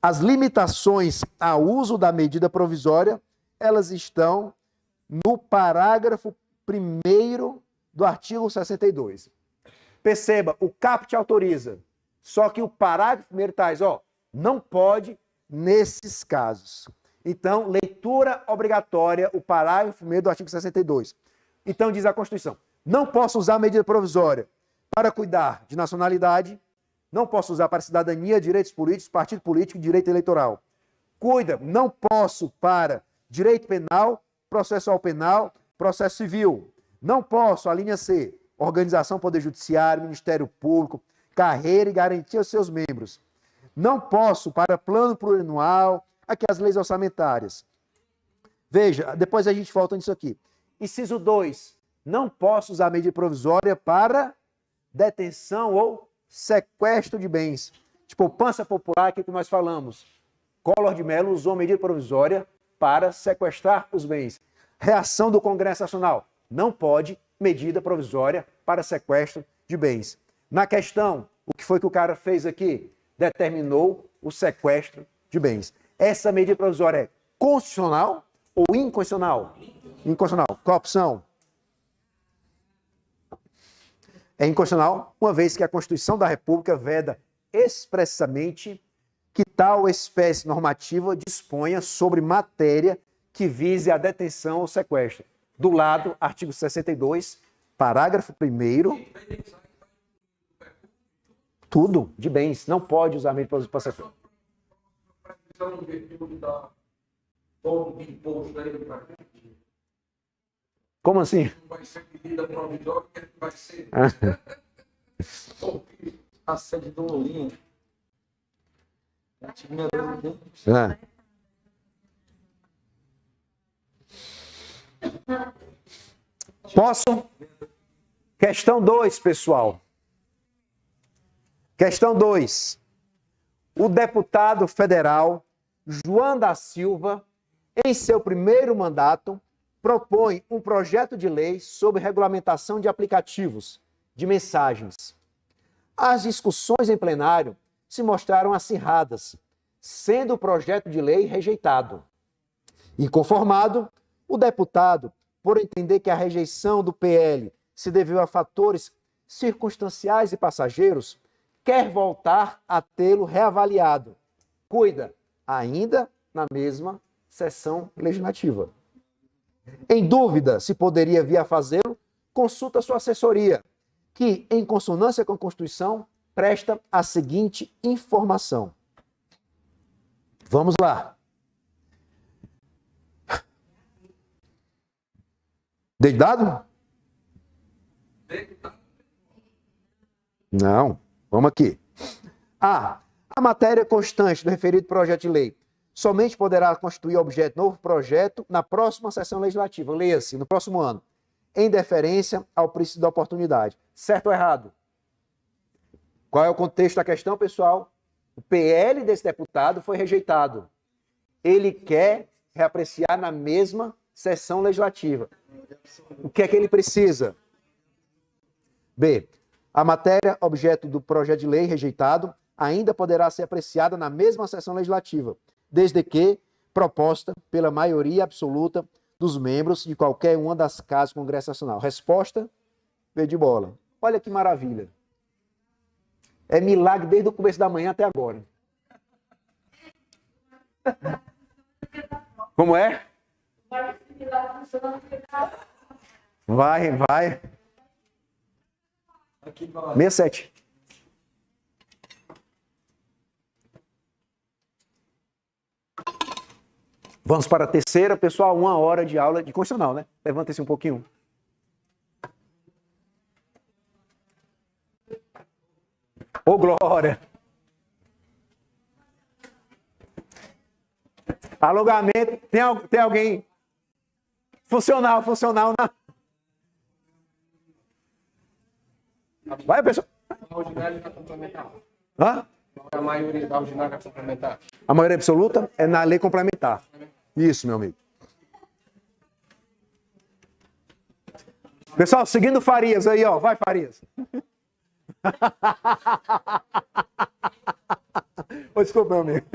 As limitações ao uso da medida provisória, elas estão no parágrafo 1º do artigo 62. Perceba, o caput autoriza, só que o parágrafo 1º traz, não pode nesses casos. Então, leitura obrigatória, o parágrafo 1º do artigo 62. Então, diz a Constituição, não posso usar medida provisória para cuidar de nacionalidade, não posso usar para cidadania, direitos políticos, partido político e direito eleitoral. Cuida, não posso para direito penal, processual penal, processo civil. Não posso, a linha C, organização, poder judiciário, Ministério Público, carreira e garantia aos seus membros. Não posso para plano plurianual, aqui as leis orçamentárias. Veja, depois a gente volta nisso aqui. Inciso 2, não posso usar medida provisória para detenção ou sequestro de bens. De poupança popular, que nós falamos. Collor de Mello usou medida provisória para sequestrar os bens. Reação do Congresso Nacional. Não pode medida provisória para sequestro de bens. Na questão, o que foi que o cara fez aqui? Determinou o sequestro de bens. Essa medida provisória é constitucional ou inconstitucional? Inconstitucional. Qual a opção? É inconstitucional, uma vez que a Constituição da República veda expressamente que tal espécie normativa disponha sobre matéria que vise a detenção ou sequestro. Do lado, artigo 62, parágrafo 1º, tudo de bens. Não pode usar meio para sequestro. Como assim? Não vai ser medida provisória, vai ser A sede do Lulinha. Posso? Questão 2, pessoal. Questão 2. O deputado federal João da Silva, em seu primeiro mandato, propõe um projeto de lei sobre regulamentação de aplicativos de mensagens. As discussões em plenário se mostraram acirradas, sendo o projeto de lei rejeitado. Inconformado, o deputado, por entender que a rejeição do PL se deveu a fatores circunstanciais e passageiros, quer voltar a tê-lo reavaliado. Cuida, ainda na mesma sessão legislativa. Em dúvida se poderia vir a fazê-lo, consulta sua assessoria, que, em consonância com a Constituição, presta a seguinte informação. Vamos lá. Deitado? Não. Vamos aqui. A matéria constante do referido projeto de lei somente poderá constituir objeto de novo projeto na próxima sessão legislativa. Leia-se, no próximo ano. Em deferência ao princípio da oportunidade. Certo ou errado? Qual é o contexto da questão, pessoal? O PL desse deputado foi rejeitado. Ele quer reapreciar na mesma sessão legislativa. O que é que ele precisa? B. A matéria objeto do projeto de lei rejeitado ainda poderá ser apreciada na mesma sessão legislativa, desde que proposta pela maioria absoluta dos membros de qualquer uma das casas do Congresso Nacional. Resposta, V de bola. Olha que maravilha. É milagre desde o começo da manhã até agora. Como é? Vai. 67. Vamos para a terceira, pessoal, 1 hora de aula de constitucional, né? Levanta-se um pouquinho. Ô, glória! Alongamento, tem alguém? Funcional na... Vai, pessoal. A ordinária está complementar. Hã? A maioria da ordinária está complementar. A maioria absoluta é na lei complementar. Isso, meu amigo. Pessoal, seguindo Farias aí, ó. Vai, Farias. Ô, desculpa, meu amigo.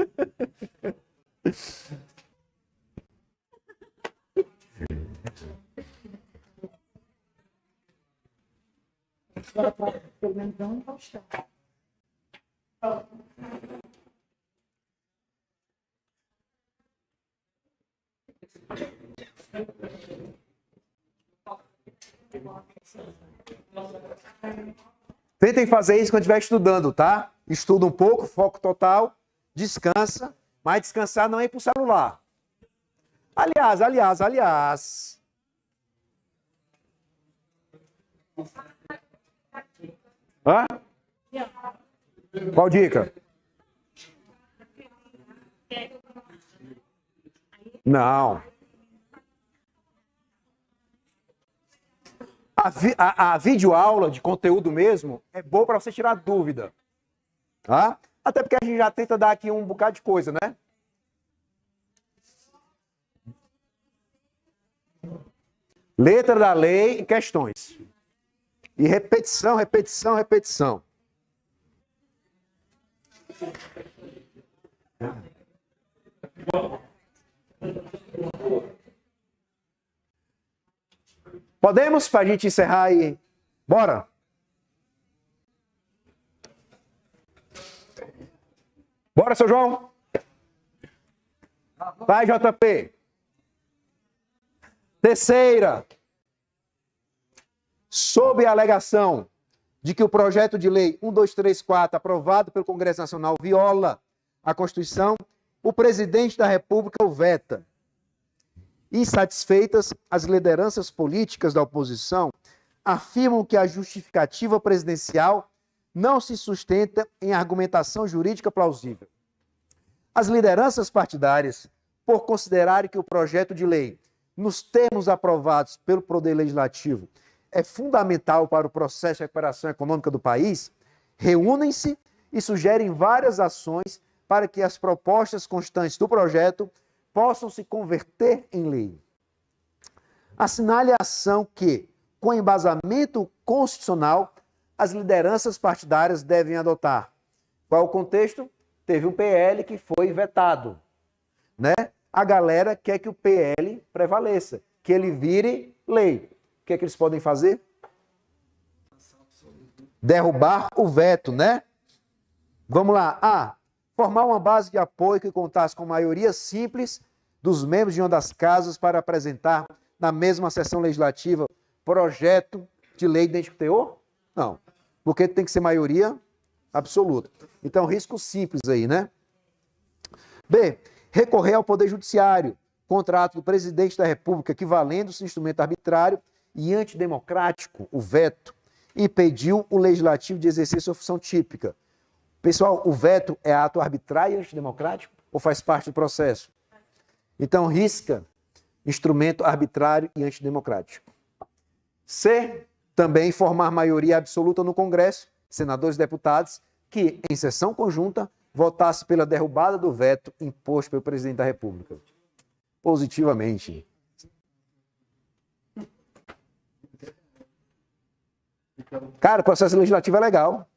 Agora, pelo menos não gostar. Tentem fazer isso quando estiver estudando, tá? Estuda um pouco, foco total, descansa, mas descansar não é ir pro celular. Aliás. Hã? Qual dica? Não. A videoaula de conteúdo mesmo é boa para você tirar dúvida. Tá? Até porque a gente já tenta dar aqui um bocado de coisa, né? Letra da lei e questões. E repetição. Podemos, para a gente encerrar aí? Bora? Bora, seu João? Vai, JP. Terceira. Sob a alegação de que o projeto de lei 1234, aprovado pelo Congresso Nacional, viola a Constituição, o presidente da República o veta. Insatisfeitas, as lideranças políticas da oposição afirmam que a justificativa presidencial não se sustenta em argumentação jurídica plausível. As lideranças partidárias, por considerarem que o projeto de lei, nos termos aprovados pelo Poder Legislativo, é fundamental para o processo de recuperação econômica do país, reúnem-se e sugerem várias ações para que as propostas constantes do projeto possam se converter em lei. Assinale a ação que, com embasamento constitucional, as lideranças partidárias devem adotar. Qual é o contexto? Teve um PL que foi vetado, né? A galera quer que o PL prevaleça, que ele vire lei. O que é que eles podem fazer? Derrubar o veto, né? Vamos lá. A. Formar uma base de apoio que contasse com maioria simples dos membros de uma das casas para apresentar na mesma sessão legislativa projeto de lei de idêntico teor? Não. Porque tem que ser maioria absoluta. Então, risco simples aí, né? B. Recorrer ao Poder Judiciário contra ato do presidente da República equivalendo-se instrumento arbitrário e antidemocrático, o veto, impediu o Legislativo de exercer sua função típica. Pessoal, o veto é ato arbitrário e antidemocrático ou faz parte do processo? Então, risca instrumento arbitrário e antidemocrático. C. Também formar maioria absoluta no Congresso, senadores e deputados, que, em sessão conjunta, votasse pela derrubada do veto imposto pelo presidente da República. Positivamente. Cara, o processo legislativo é legal.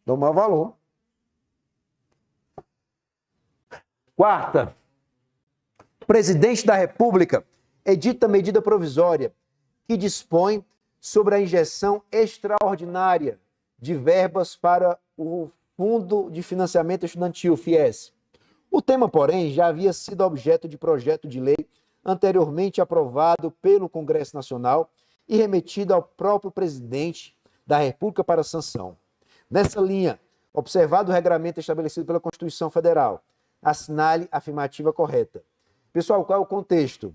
Dou maior valor. Quarta. O presidente da República edita medida provisória que dispõe sobre a injeção extraordinária de verbas para o Fundo de Financiamento Estudantil, FIES. O tema, porém, já havia sido objeto de projeto de lei anteriormente aprovado pelo Congresso Nacional e remetido ao próprio presidente da República para sanção. Nessa linha, observado o regramento estabelecido pela Constituição Federal, assinale a afirmativa correta. Pessoal, qual é o contexto?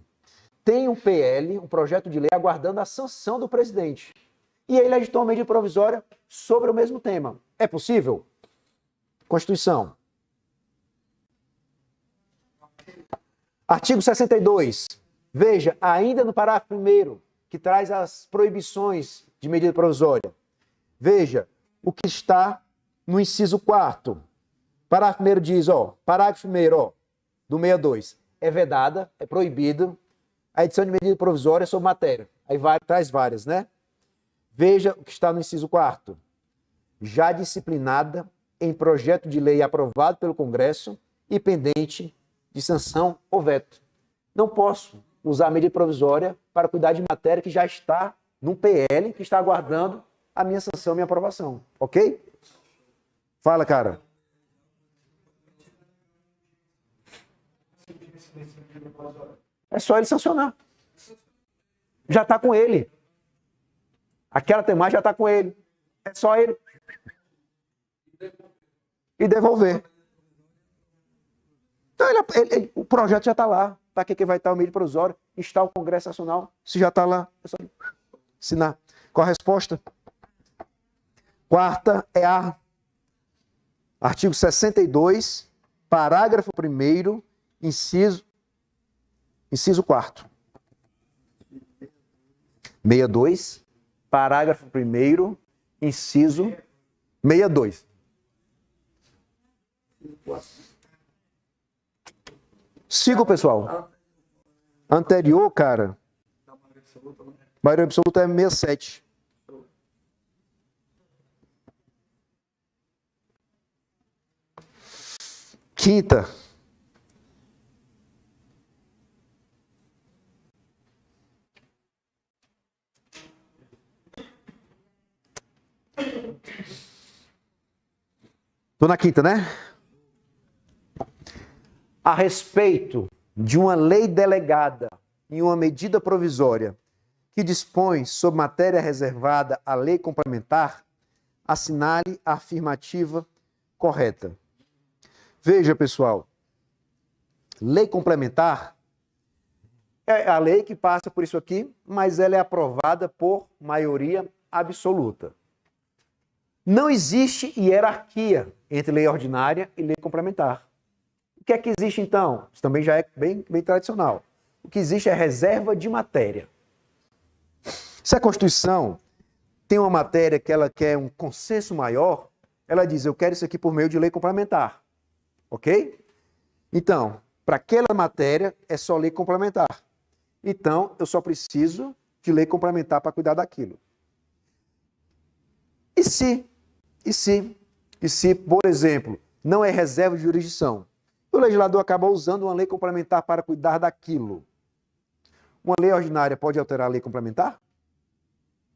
Tem um PL, um projeto de lei, aguardando a sanção do presidente. E ele editou uma medida provisória sobre o mesmo tema. É possível? Constituição. Artigo 62. Veja, ainda no parágrafo 1º, que traz as proibições de medida provisória. Veja, o que está no inciso 4º. Parágrafo 1º diz, parágrafo 1º, do 62, é vedada, é proibido a edição de medida provisória sobre matéria. Aí traz várias, né? Veja o que está no inciso 4º. Já disciplinada em projeto de lei aprovado pelo Congresso e pendente de sanção ou veto. Não posso usar a medida provisória para cuidar de matéria que já está num PL, que está aguardando a minha sanção, a minha aprovação. Ok? Fala, cara. É só ele sancionar. Já está com ele. Aquela temática já está com ele. É só ele. E devolver. Então, o projeto já está lá. Para que vai estar o medida provisória? Está o Congresso Nacional. Se já está lá, é só assinar. Qual a resposta? Quarta é a artigo 62, parágrafo 1º, inciso 4º. 62, parágrafo 1º, inciso 62. Siga, pessoal. Anterior, cara. Maioria absoluta é 67. Quinta. Estou na quinta, né? A respeito de uma lei delegada em uma medida provisória que dispõe sobre matéria reservada à lei complementar, assinale a afirmativa correta. Veja, pessoal, lei complementar é a lei que passa por isso aqui, mas ela é aprovada por maioria absoluta. Não existe hierarquia entre lei ordinária e lei complementar. O que é que existe, então? Isso também já é bem tradicional. O que existe é reserva de matéria. Se a Constituição tem uma matéria que ela quer um consenso maior, ela diz, eu quero isso aqui por meio de lei complementar. Ok? Então, para aquela matéria, é só lei complementar. Então, eu só preciso de lei complementar para cuidar daquilo. E se, por exemplo, não é reserva de jurisdição, o legislador acaba usando uma lei complementar para cuidar daquilo. Uma lei ordinária pode alterar a lei complementar?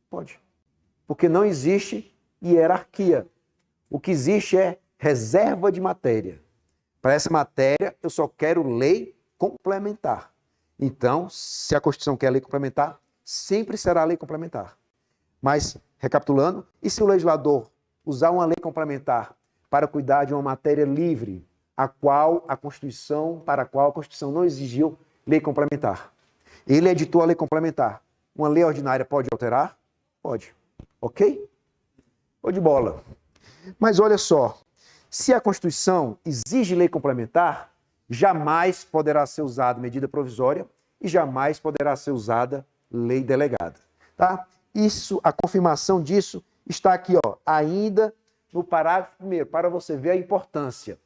Pode. Porque não existe hierarquia. O que existe é reserva de matéria. Para essa matéria, eu só quero lei complementar. Então, se a Constituição quer lei complementar, sempre será lei complementar. Mas, recapitulando, e se o legislador usar uma lei complementar para cuidar de uma matéria livre, para a qual a Constituição não exigiu lei complementar? Ele editou a lei complementar. Uma lei ordinária pode alterar? Pode. Ok? Ou de bola. Mas olha só, se a Constituição exige lei complementar, jamais poderá ser usada medida provisória e jamais poderá ser usada lei delegada. Tá? Isso, a confirmação disso está aqui, ó, ainda no parágrafo 1º, para você ver a importância.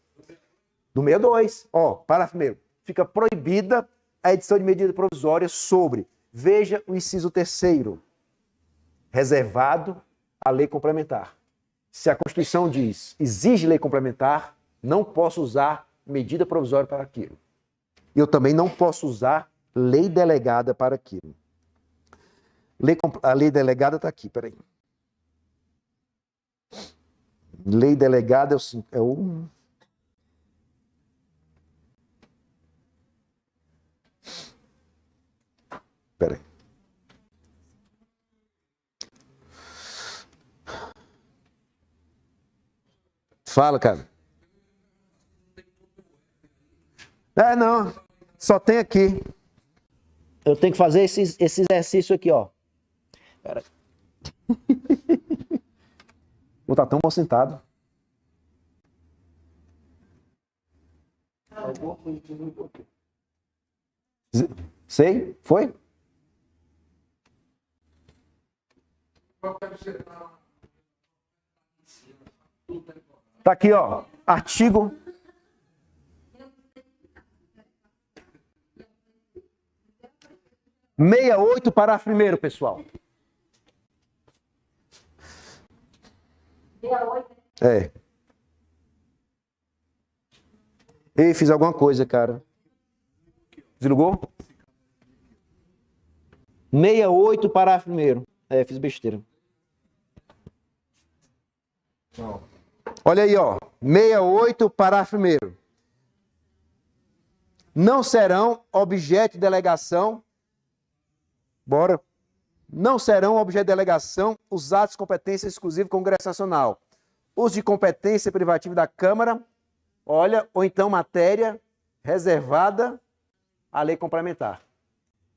Do 62, ó, parágrafo 1º, fica proibida a edição de medida provisória sobre, veja o inciso 3º, reservado à lei complementar. Se a Constituição diz, exige lei complementar, não posso usar medida provisória para aquilo. Eu também não posso usar lei delegada para aquilo. A lei delegada está aqui, peraí. Lei delegada é o... Peraí. Fala, cara. Não. Só tem aqui. Eu tenho que fazer esse exercício aqui, ó. Pera. Vou estar tão mal sentado. Sei? Foi? Tá aqui, ó. Artigo 68, parágrafo 1º, pessoal. 68. É. Ei, fiz alguma coisa, cara. Desligou? 68, parágrafo 1º. Fiz besteira. Não. Olha aí, ó. 68, parágrafo 1º. Não serão objeto de delegação. Bora. Não serão objeto de delegação os atos de competência exclusiva do Congresso Nacional. Os de competência privativa da Câmara, olha, ou então matéria reservada à lei complementar.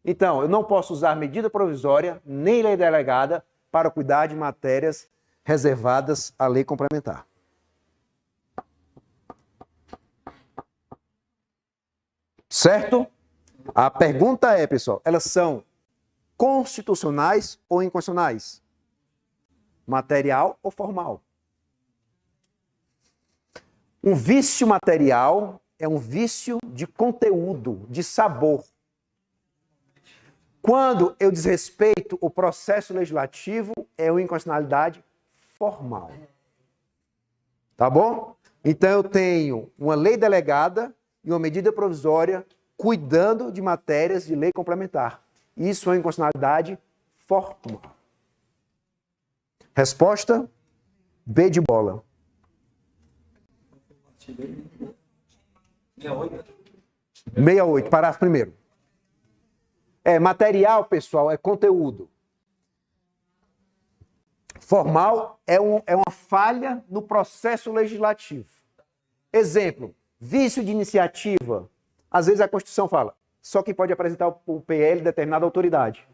Então, eu não posso usar medida provisória nem lei delegada para cuidar de matérias reservadas à lei complementar. Certo? A pergunta é, pessoal, elas são constitucionais ou inconstitucionais? Material ou formal? Um vício material é um vício de conteúdo, de sabor. Quando eu desrespeito o processo legislativo, é uma inconstitucionalidade formal. Tá bom? Então eu tenho uma lei delegada e uma medida provisória cuidando de matérias de lei complementar. Isso é uma inconstitucionalidade formal. Resposta: B de bola. 68, parágrafo 1º. Material, pessoal, é conteúdo. Formal é uma falha no processo legislativo. Exemplo, vício de iniciativa. Às vezes a Constituição fala, só quem pode apresentar o PL determinada autoridade.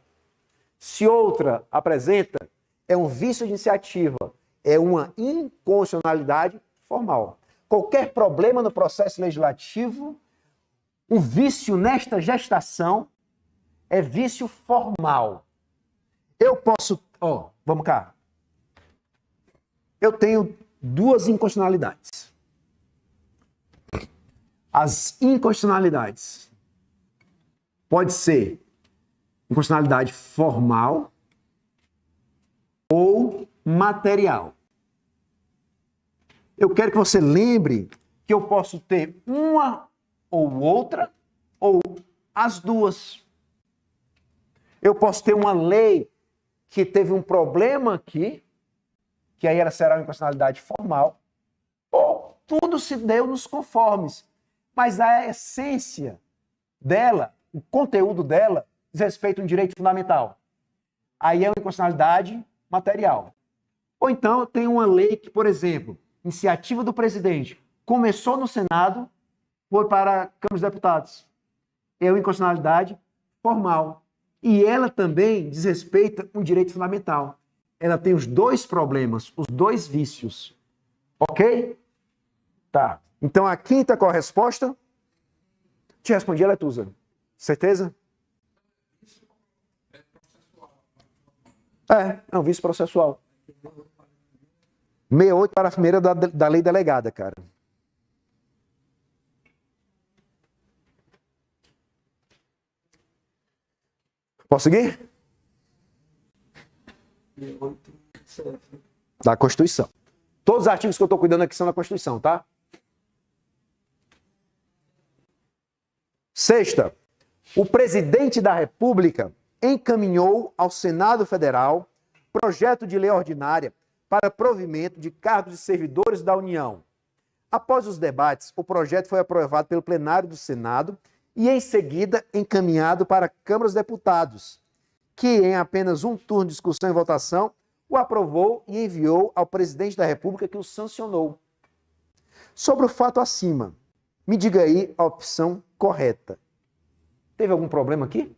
Se outra apresenta, é um vício de iniciativa, é uma inconstitucionalidade formal. Qualquer problema no processo legislativo, um vício nesta gestação é vício formal. Eu posso... vamos cá. Eu tenho duas inconstitucionalidades. As inconstitucionalidades pode ser inconstitucionalidade formal ou material. Eu quero que você lembre que eu posso ter uma ou outra, ou as duas. Eu posso ter uma lei que teve um problema aqui, que aí ela será uma inconstitucionalidade formal, ou tudo se deu nos conformes. Mas a essência dela, o conteúdo dela, diz respeito a um direito fundamental. Aí é uma inconstitucionalidade material. Ou então eu tenho uma lei que, por exemplo, iniciativa do presidente, começou no Senado, foi para a Câmara dos Deputados. É uma inconstitucionalidade formal. E ela também diz respeito a um direito fundamental. Ela tem os dois problemas, os dois vícios. Ok? Tá. Então, a quinta, qual a resposta? Te respondi, Letusa. Certeza? É um vício processual. 68, parágrafo 1º da lei delegada, cara. Posso seguir? Da Constituição. Todos os artigos que eu estou cuidando aqui são da Constituição, tá? Sexta, o presidente da República encaminhou ao Senado Federal projeto de lei ordinária para provimento de cargos de servidores da União. Após os debates, o projeto foi aprovado pelo plenário do Senado e, em seguida, encaminhado para a Câmara dos Deputados, que, em apenas um turno de discussão e votação, o aprovou e enviou ao presidente da República, que o sancionou. Sobre o fato acima, me diga aí a opção correta. Teve algum problema aqui?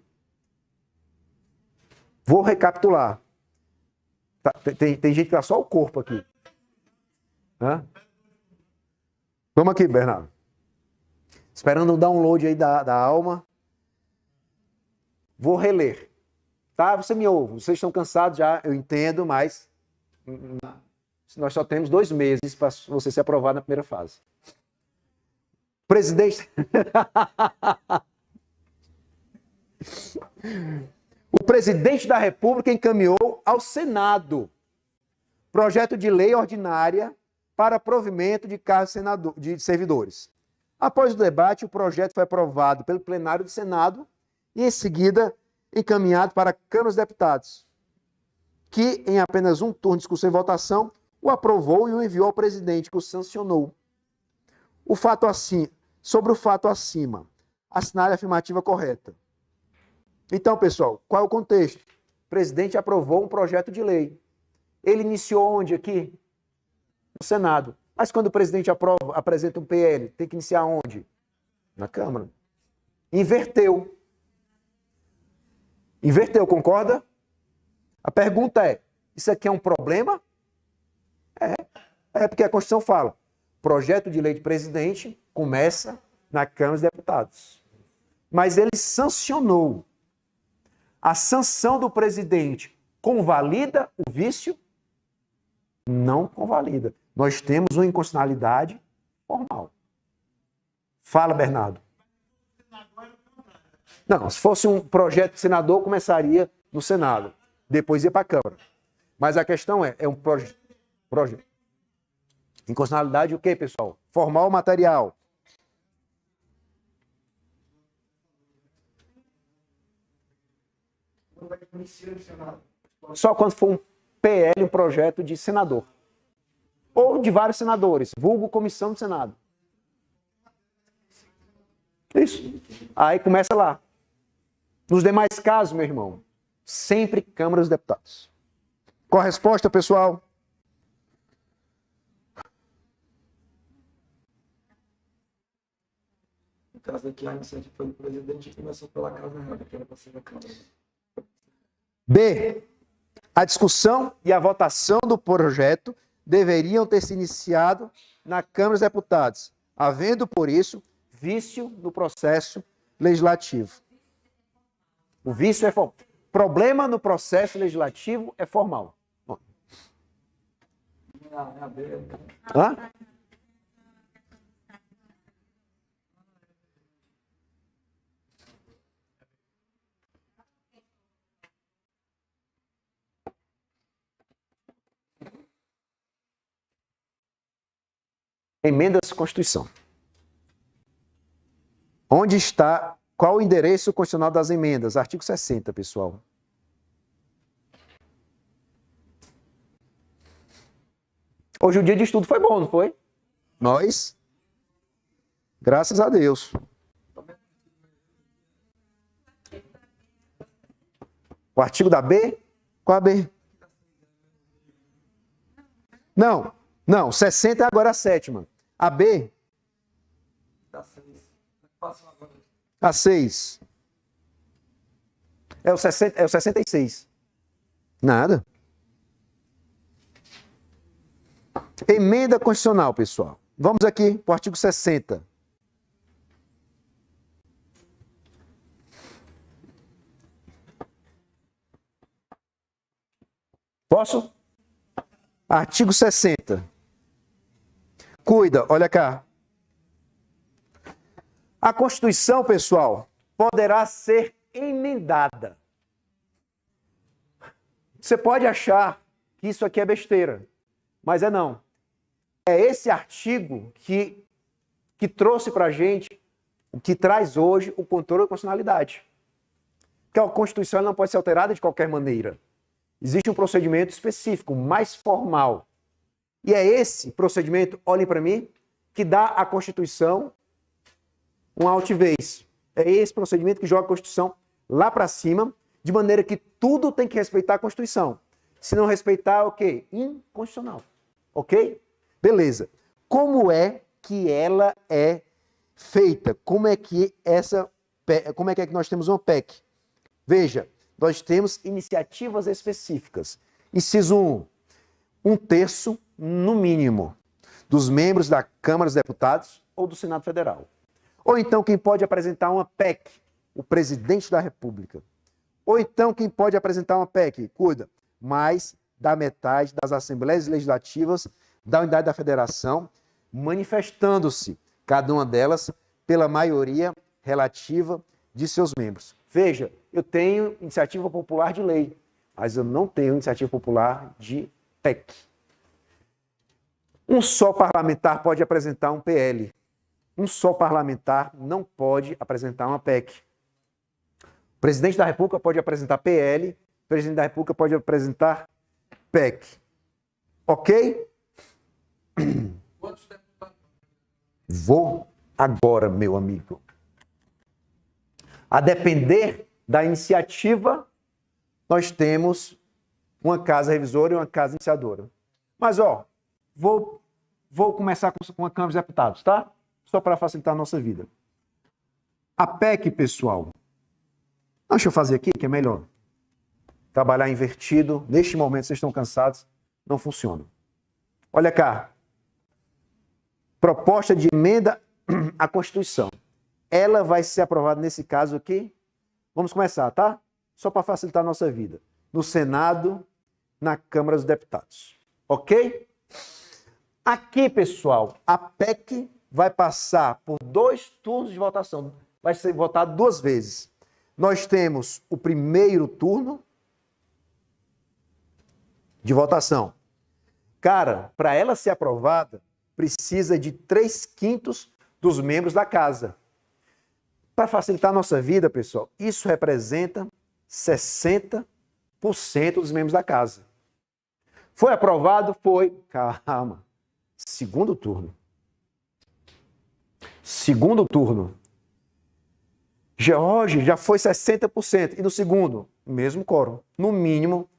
Vou recapitular. Tá, tem gente que dá só o corpo aqui. Hã? Vamos aqui, Bernardo. Esperando o download aí da alma. Vou reler. Tá? Você me ouve. Vocês estão cansados já, eu entendo, mas nós só temos 2 meses para você ser aprovado na primeira fase. Presidente... O presidente da República encaminhou ao Senado projeto de lei ordinária para provimento de cargos de servidores. Após o debate, o projeto foi aprovado pelo plenário do Senado e, em seguida, encaminhado para a Câmara dos Deputados, que, em apenas um turno de discussão e votação, o aprovou e o enviou ao presidente, que o sancionou. Sobre o fato acima, assinar a afirmativa correta. Então, pessoal, qual é o contexto? O presidente aprovou um projeto de lei. Ele iniciou onde aqui? No Senado. Mas quando o presidente apresenta um PL, tem que iniciar onde? Na Câmara. Inverteu. Inverteu, concorda? A pergunta é, isso aqui é um problema? É porque a Constituição fala, projeto de lei de presidente começa na Câmara dos Deputados. Mas ele sancionou. A sanção do presidente convalida o vício? Não convalida. Nós temos uma inconstitucionalidade formal. Fala, Bernardo. Não, se fosse um projeto de senador, começaria no Senado. Depois ia para a Câmara. Mas a questão é um projeto. Inconstitucionalidade o quê, pessoal? Formal ou material? Só quando for um PL, um projeto de senador. Ou de vários senadores, vulgo comissão do Senado. Isso. Aí começa lá. Nos demais casos, meu irmão, sempre Câmara dos Deputados. Qual a resposta, pessoal? No caso aqui, a iniciativa foi do presidente e começou pela Casa Rara, que era para ser da Câmara. B. A discussão e a votação do projeto deveriam ter se iniciado na Câmara dos Deputados, havendo, por isso, vício no processo legislativo. O vício é formal. Problema no processo legislativo é formal. Hã? Emendas à Constituição. Onde está, qual o endereço constitucional das emendas? Artigo 60, pessoal. Hoje o dia de estudo foi bom, não foi? Nós, graças a Deus. O artigo da B? Qual a B? Não, 60 é agora a sétima. A B? A 6. É o 66. Nada. Emenda constitucional, pessoal. Vamos aqui para o artigo 60. Posso? Artigo 60. Cuida, olha cá. A Constituição, pessoal, poderá ser emendada. Você pode achar que isso aqui é besteira, mas é não. É esse artigo que trouxe para a gente, o que traz hoje o controle da constitucionalidade. Porque a Constituição não pode ser alterada de qualquer maneira. Existe um procedimento específico, mais formal. E é esse procedimento, olhem para mim, que dá à Constituição uma altivez. É esse procedimento que joga a Constituição lá para cima, de maneira que tudo tem que respeitar a Constituição. Se não respeitar, o quê? Inconstitucional. Ok? Beleza. Como é que ela é feita? Como é que nós temos uma PEC? Veja, nós temos iniciativas específicas. Inciso 1. 1/3, no mínimo, dos membros da Câmara dos Deputados ou do Senado Federal. Ou então quem pode apresentar uma PEC? O presidente da República. Ou então quem pode apresentar uma PEC? Cuida, mais da metade das Assembleias Legislativas da Unidade da Federação, manifestando-se, cada uma delas, pela maioria relativa de seus membros. Veja, eu tenho iniciativa popular de lei, mas eu não tenho iniciativa popular de PEC. Um só parlamentar pode apresentar um PL. um só parlamentar não pode apresentar uma PEC. O presidente da República pode apresentar PL, o presidente da República pode apresentar PEC. Ok? Quantos deputados? Vou agora, meu amigo. A depender da iniciativa, nós temos uma casa revisora e uma casa iniciadora. Mas, vou começar com a Câmara dos Deputados, tá? Só para facilitar a nossa vida. A PEC, pessoal. Deixa eu fazer aqui, que é melhor. Trabalhar invertido. Neste momento, vocês estão cansados. Não funciona. Olha cá. Proposta de emenda à Constituição. Ela vai ser aprovada nesse caso aqui. Vamos começar, tá? Só para facilitar a nossa vida. No Senado, na Câmara dos Deputados. Ok? Aqui, pessoal, a PEC vai passar por 2 turnos de votação. Vai ser votada 2 vezes. Nós temos o primeiro turno de votação. Cara, para ela ser aprovada, precisa de 3/5 dos membros da casa. Para facilitar a nossa vida, pessoal, isso representa 60% dos membros da casa. Foi aprovado? Foi. Calma. Segundo turno. Segundo turno. Hoje já foi 60%. E no segundo, mesmo quórum. No mínimo,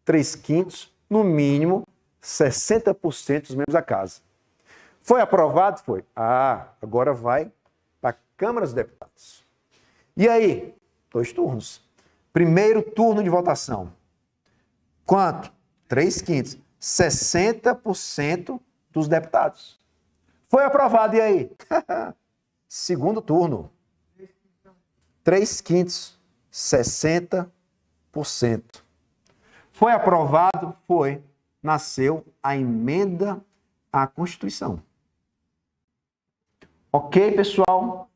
3/5, no mínimo, 60% dos membros da casa. Foi aprovado? Foi. Agora vai para a Câmara dos Deputados. E aí? 2 turnos. Primeiro turno de votação. Quanto? 3/5. 60% dos deputados. Foi aprovado, e aí? Segundo turno. 3/5. 60%. Foi aprovado? Foi. Nasceu a emenda à Constituição. Ok, pessoal?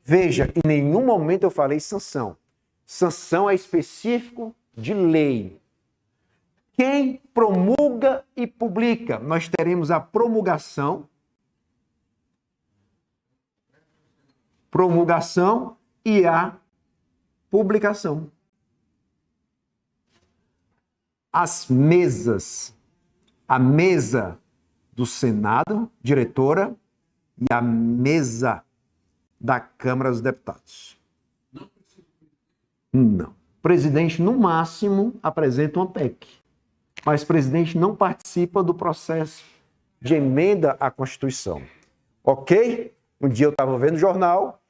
Veja, em nenhum momento eu falei sanção. Sanção é específico de lei. Quem promulga e publica? Nós teremos a promulgação e a publicação. As mesas, a mesa do Senado, diretora, e a mesa da Câmara dos Deputados. Não. O presidente, no máximo, apresenta uma PEC. Mas o presidente não participa do processo de emenda à Constituição. Ok? Um dia eu estava vendo o jornal,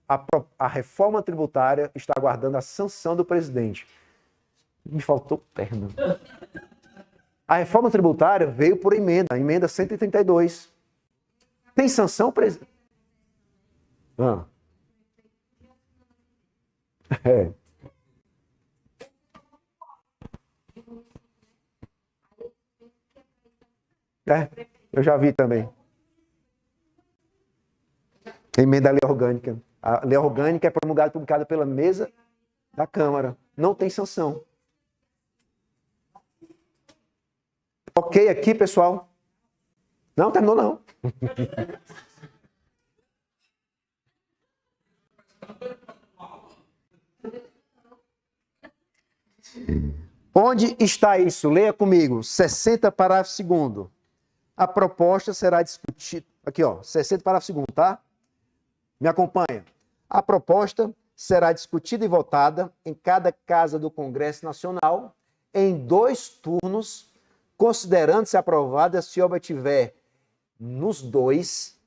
a reforma tributária está aguardando a sanção do presidente. Me faltou perna. A reforma tributária veio por emenda, a emenda 132. Tem sanção, presidente? Eu já vi também. Emenda à lei orgânica. A lei orgânica é promulgada e publicada pela mesa da Câmara. Não tem sanção. Ok aqui, pessoal? Não, terminou não. Onde está isso? Leia comigo. 60, parágrafo 2º. A proposta será discutida... Aqui, 60, parágrafo 2º, tá? Me acompanha. A proposta será discutida e votada em cada casa do Congresso Nacional em 2 turnos, considerando-se aprovada se obtiver nos 2,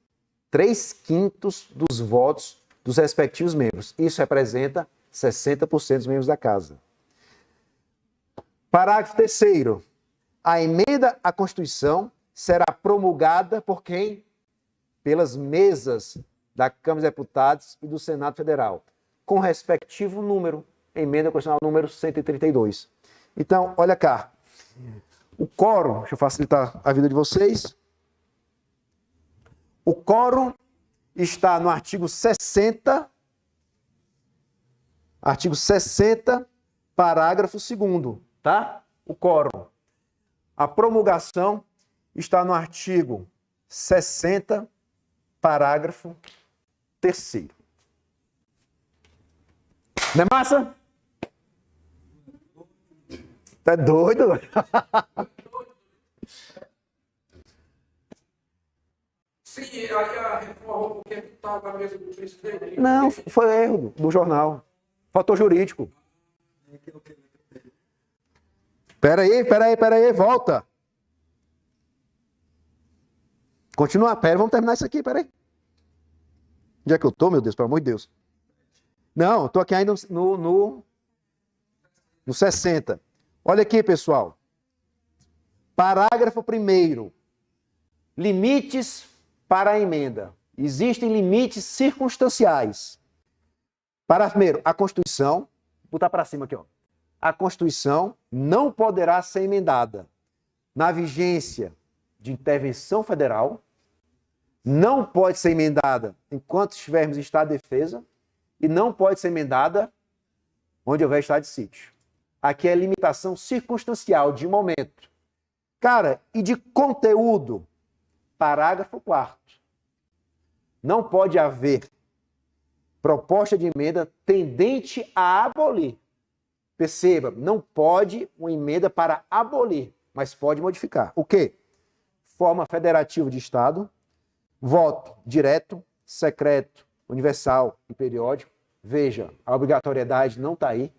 3/5 dos votos dos respectivos membros. Isso representa 60% dos membros da casa. Parágrafo 3º. A emenda à Constituição será promulgada por quem? Pelas mesas da Câmara dos Deputados e do Senado Federal, com respectivo número, emenda constitucional número 132. Então, olha cá. O quórum, deixa eu facilitar a vida de vocês. O quórum está no artigo 60, parágrafo 2º, tá? O quórum. A promulgação está no artigo 60, parágrafo 3º. Não é massa? Tá doido? Sim, aí a reforma porque estava na mesa do presidente. Não, foi erro do jornal. Fator jurídico. Pera aí, volta. Continua, vamos terminar isso aqui, pera aí. Onde é que eu tô, meu Deus, pelo amor de Deus? Não, eu tô aqui ainda no 60. Olha aqui, pessoal. Parágrafo 1º. Limites para a emenda. Existem limites circunstanciais. Parágrafo 1º. A Constituição, vou botar para cima aqui, ó. A Constituição não poderá ser emendada na vigência de intervenção federal, não pode ser emendada enquanto estivermos em estado de defesa e não pode ser emendada onde houver estado de sítio. Aqui é limitação circunstancial de momento. Cara, e de conteúdo? Parágrafo 4º. Não pode haver proposta de emenda tendente a abolir. Perceba, não pode uma emenda para abolir, mas pode modificar. O quê? Forma federativa de Estado, voto direto, secreto, universal e periódico. Veja, a obrigatoriedade não está aí.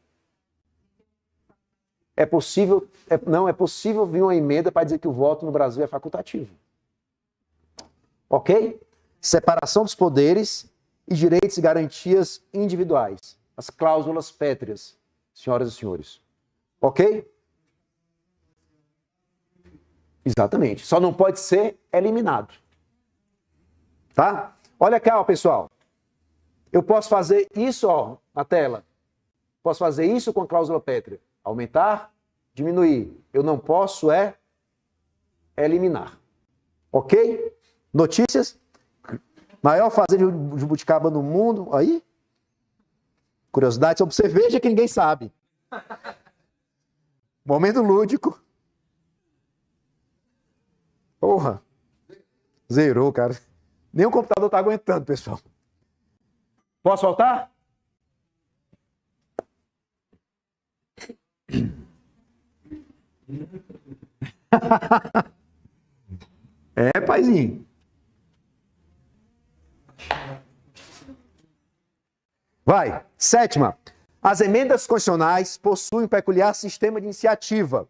Não é possível vir uma emenda para dizer que o voto no Brasil é facultativo. Ok? Separação dos poderes e direitos e garantias individuais. As cláusulas pétreas, senhoras e senhores. Ok? Exatamente. Só não pode ser eliminado. Tá? Olha cá, ó, pessoal. Eu posso fazer isso, ó, na tela. Posso fazer isso com a cláusula pétrea. Aumentar, diminuir. Eu não posso eliminar. Ok? Notícias? Maior fazenda de jabuticaba no mundo. Aí? Curiosidade sobre cerveja que ninguém sabe. Momento lúdico. Porra. Zerou, cara. Nem o computador tá aguentando, pessoal. Posso voltar? É, paizinho. Vai. 7ª. As emendas constitucionais possuem um peculiar sistema de iniciativa.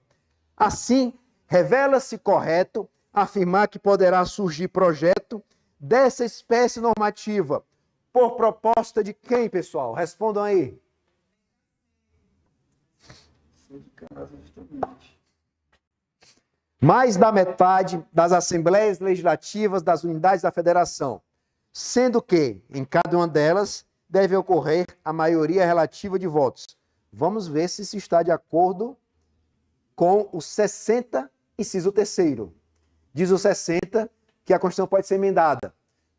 Assim, revela-se correto afirmar que poderá surgir projeto dessa espécie normativa por proposta de quem, pessoal? Respondam aí. Mais da metade das assembleias legislativas das unidades da federação, sendo que, em cada uma delas, deve ocorrer a maioria relativa de votos. Vamos ver se isso está de acordo com o 60, inciso 3º. Diz o 60 que a Constituição pode ser emendada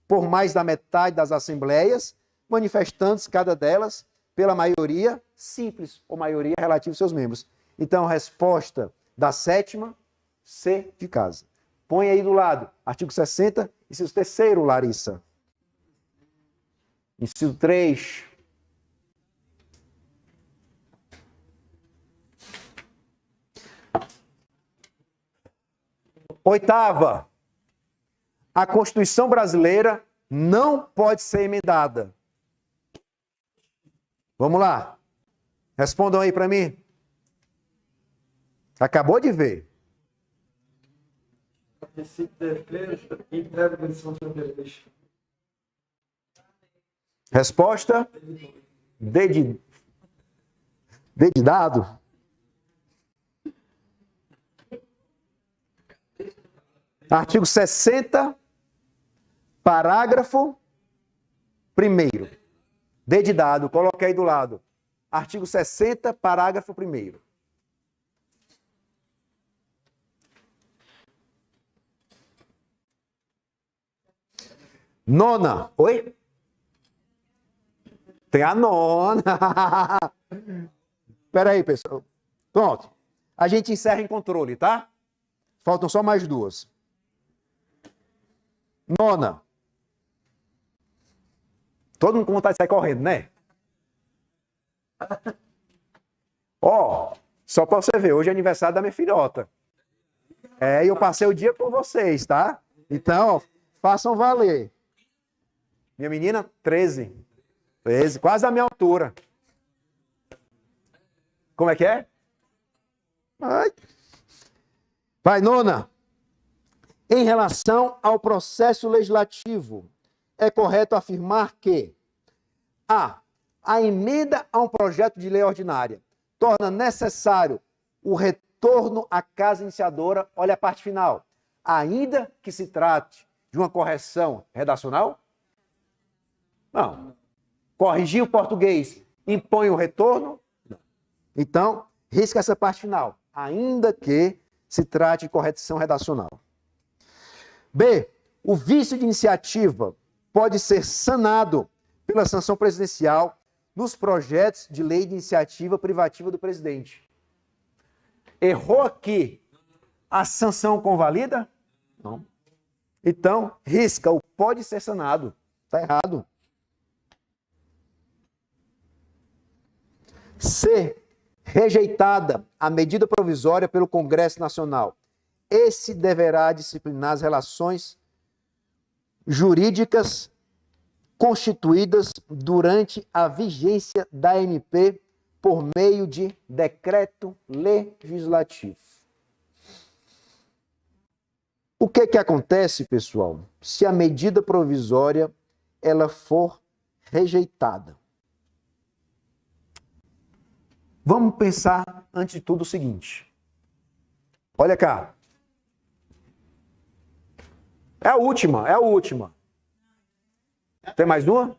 por mais da metade das assembleias, manifestando-se cada delas pela maioria simples ou maioria relativa aos seus membros. Então, resposta da 7ª, C de casa. Põe aí do lado, artigo 60, inciso 3º, Larissa. Inciso 3. Oitava. A Constituição brasileira não pode ser emendada. Vamos lá. Respondam aí para mim. Acabou de ver. Resposta? D de dado? Artigo 60, parágrafo 1º. D de dado, coloquei aí do lado. Artigo 60, parágrafo 1º. Nona. Oi? Tem a nona. Espera aí, pessoal. Pronto. A gente encerra em controle, tá? Faltam só mais duas. Nona. Todo mundo com vontade de sair correndo, né? Ó, só pra você ver, hoje é aniversário da minha filhota. E eu passei o dia com vocês, tá? Então, ó, façam valer. Minha menina, 13. 13, quase da minha altura. Como é que é? Ai. Vai, nona. Em relação ao processo legislativo, é correto afirmar que a emenda a um projeto de lei ordinária torna necessário o retorno à casa iniciadora, olha a parte final, ainda que se trate de uma correção redacional? Não. Corrigir o português impõe o retorno? Não. Então, risca essa parte final, ainda que se trate de correção redacional. B. O vício de iniciativa pode ser sanado pela sanção presidencial nos projetos de lei de iniciativa privativa do presidente. Errou aqui, a sanção convalida? Não. Então, risca o pode ser sanado. Está errado. C. Rejeitada a medida provisória pelo Congresso Nacional. Esse deverá disciplinar as relações jurídicas constituídas durante a vigência da MP por meio de decreto legislativo. O que acontece, pessoal, se a medida provisória ela for rejeitada? Vamos pensar, antes de tudo, o seguinte. Olha cá. É a última. Tem mais uma?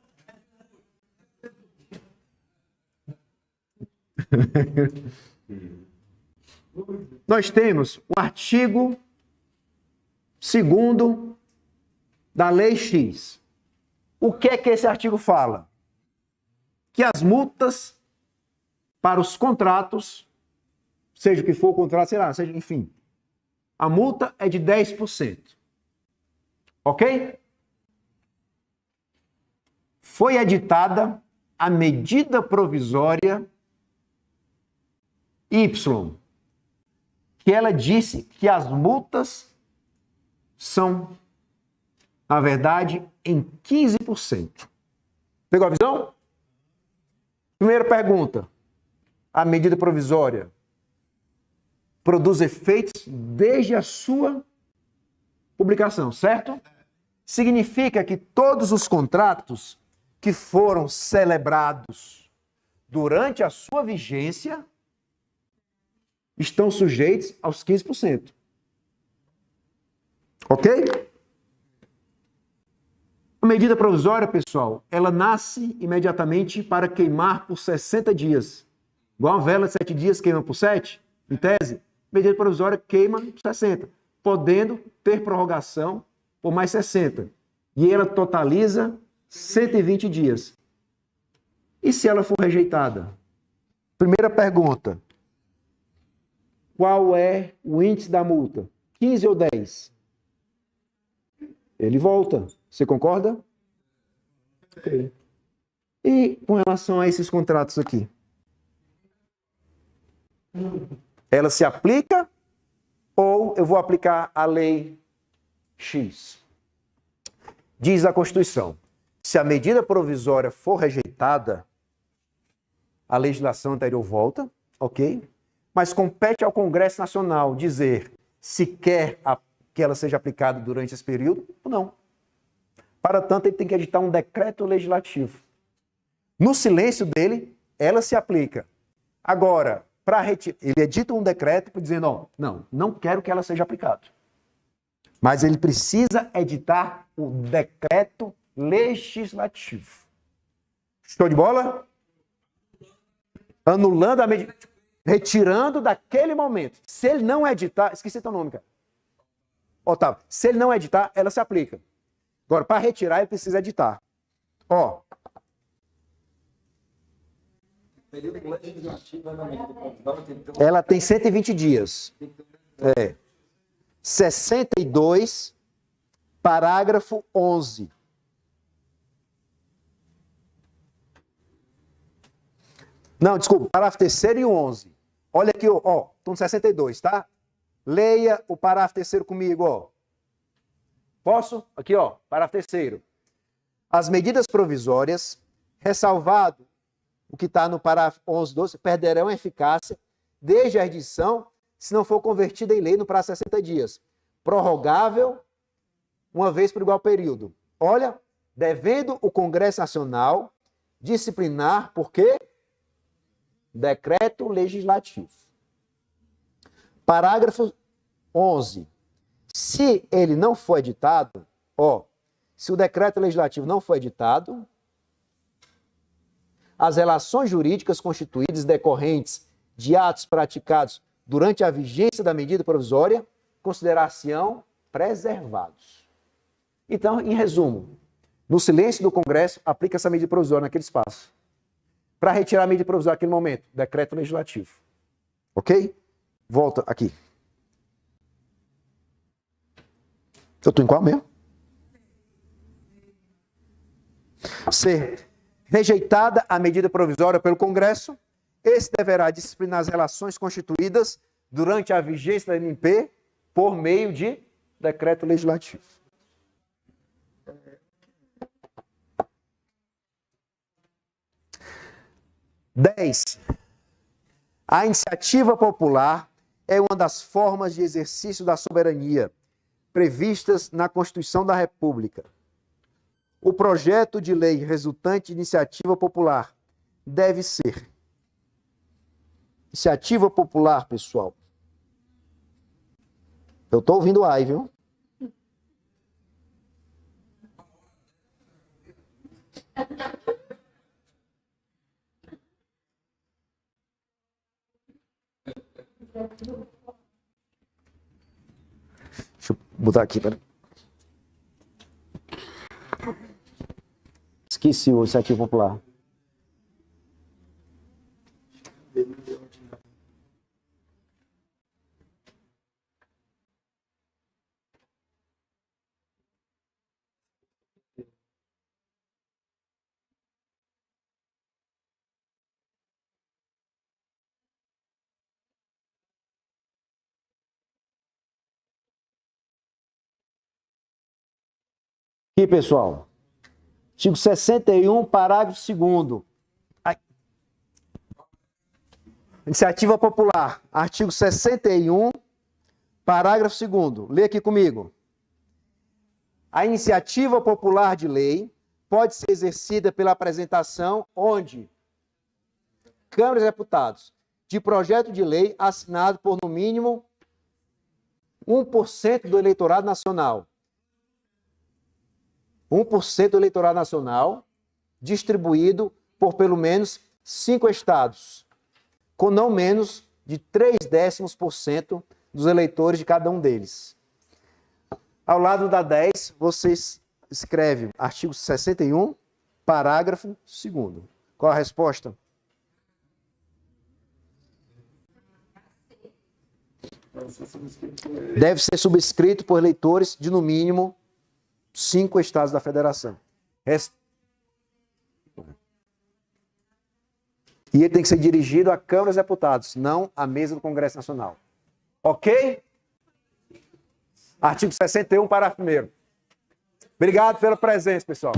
Nós temos o artigo 2º da Lei X. O que é que esse artigo fala? Que as multas para os contratos, seja o que for o contrato, sei lá, seja, enfim, a multa é de 10%. Ok? Foi editada a medida provisória Y, que ela disse que as multas são, na verdade, em 15%. Pegou a visão? Primeira pergunta. A medida provisória produz efeitos desde a sua publicação, certo? Significa que todos os contratos que foram celebrados durante a sua vigência estão sujeitos aos 15%. Ok? A medida provisória, pessoal, ela nasce imediatamente para queimar por 60 dias. Igual a vela de 7 dias queima por 7, em tese, medida provisória queima por 60, podendo ter prorrogação por mais 60. E ela totaliza 120 dias. E se ela for rejeitada? Primeira pergunta. Qual é o índice da multa? 15 ou 10? Ele volta. Você concorda? Ok. E com relação a esses contratos aqui? Ela se aplica ou eu vou aplicar a lei X? Diz a Constituição, se a medida provisória for rejeitada, a legislação anterior volta, ok? Mas compete ao Congresso Nacional dizer se quer que ela seja aplicada durante esse período ou não. Para tanto, ele tem que editar um decreto legislativo. No silêncio dele, ela se aplica. Agora, ele edita um decreto dizendo, não quero que ela seja aplicada. Mas ele precisa editar o decreto legislativo. Show de bola? Anulando a medida, retirando daquele momento. Se ele não editar, esqueci teu nome, cara. Otávio, se ele não editar, ela se aplica. Agora, para retirar, ele precisa editar. Ó. Ela tem 120 dias. 62, parágrafo 11. Não, desculpa, parágrafo 3º e 11. Olha aqui, ó, estão no 62, tá? Leia o parágrafo 3º comigo, ó. Posso? Aqui, ó, parágrafo 3º. As medidas provisórias, ressalvado o que está no parágrafo 11, 12, perderão eficácia desde a edição, se não for convertida em lei no prazo de 60 dias. Prorrogável, uma vez por igual período. Olha, devendo o Congresso Nacional disciplinar, por quê? Decreto legislativo. Parágrafo 11. Se ele não for editado, ó, se o decreto legislativo não for editado, as relações jurídicas constituídas decorrentes de atos praticados durante a vigência da medida provisória considerar-se-ão preservados. Então, em resumo, no silêncio do Congresso, aplica essa medida provisória naquele espaço. Para retirar a medida provisória naquele momento, decreto legislativo. Ok? Volta aqui. Eu estou em qual mesmo? C. Rejeitada a medida provisória pelo Congresso, esse deverá disciplinar as relações constituídas durante a vigência da MP por meio de decreto legislativo. Dez. A iniciativa popular é uma das formas de exercício da soberania previstas na Constituição da República. O projeto de lei resultante de iniciativa popular deve ser. Iniciativa popular, pessoal. Eu estou ouvindo o AI, viu? Deixa eu botar aqui, peraí. Esqueci o iniciativa popular. Aqui, pessoal. Artigo 61, parágrafo 2º. Iniciativa popular. Artigo 61, parágrafo 2º. Lê aqui comigo. A iniciativa popular de lei pode ser exercida pela apresentação onde? Câmara dos Deputados. De projeto de lei assinado por, no mínimo, 1% do eleitorado nacional. 1% do eleitorado nacional, distribuído por pelo menos 5 estados, com não menos de 0,3% dos eleitores de cada um deles. Ao lado da 10, vocês escrevem artigo 61, parágrafo 2º. Qual a resposta? Deve ser subscrito por eleitores de, no mínimo, 5 estados da federação. E ele tem que ser dirigido à Câmara dos Deputados, não à mesa do Congresso Nacional. Ok? Artigo 61, parágrafo 1º. Obrigado pela presença, pessoal.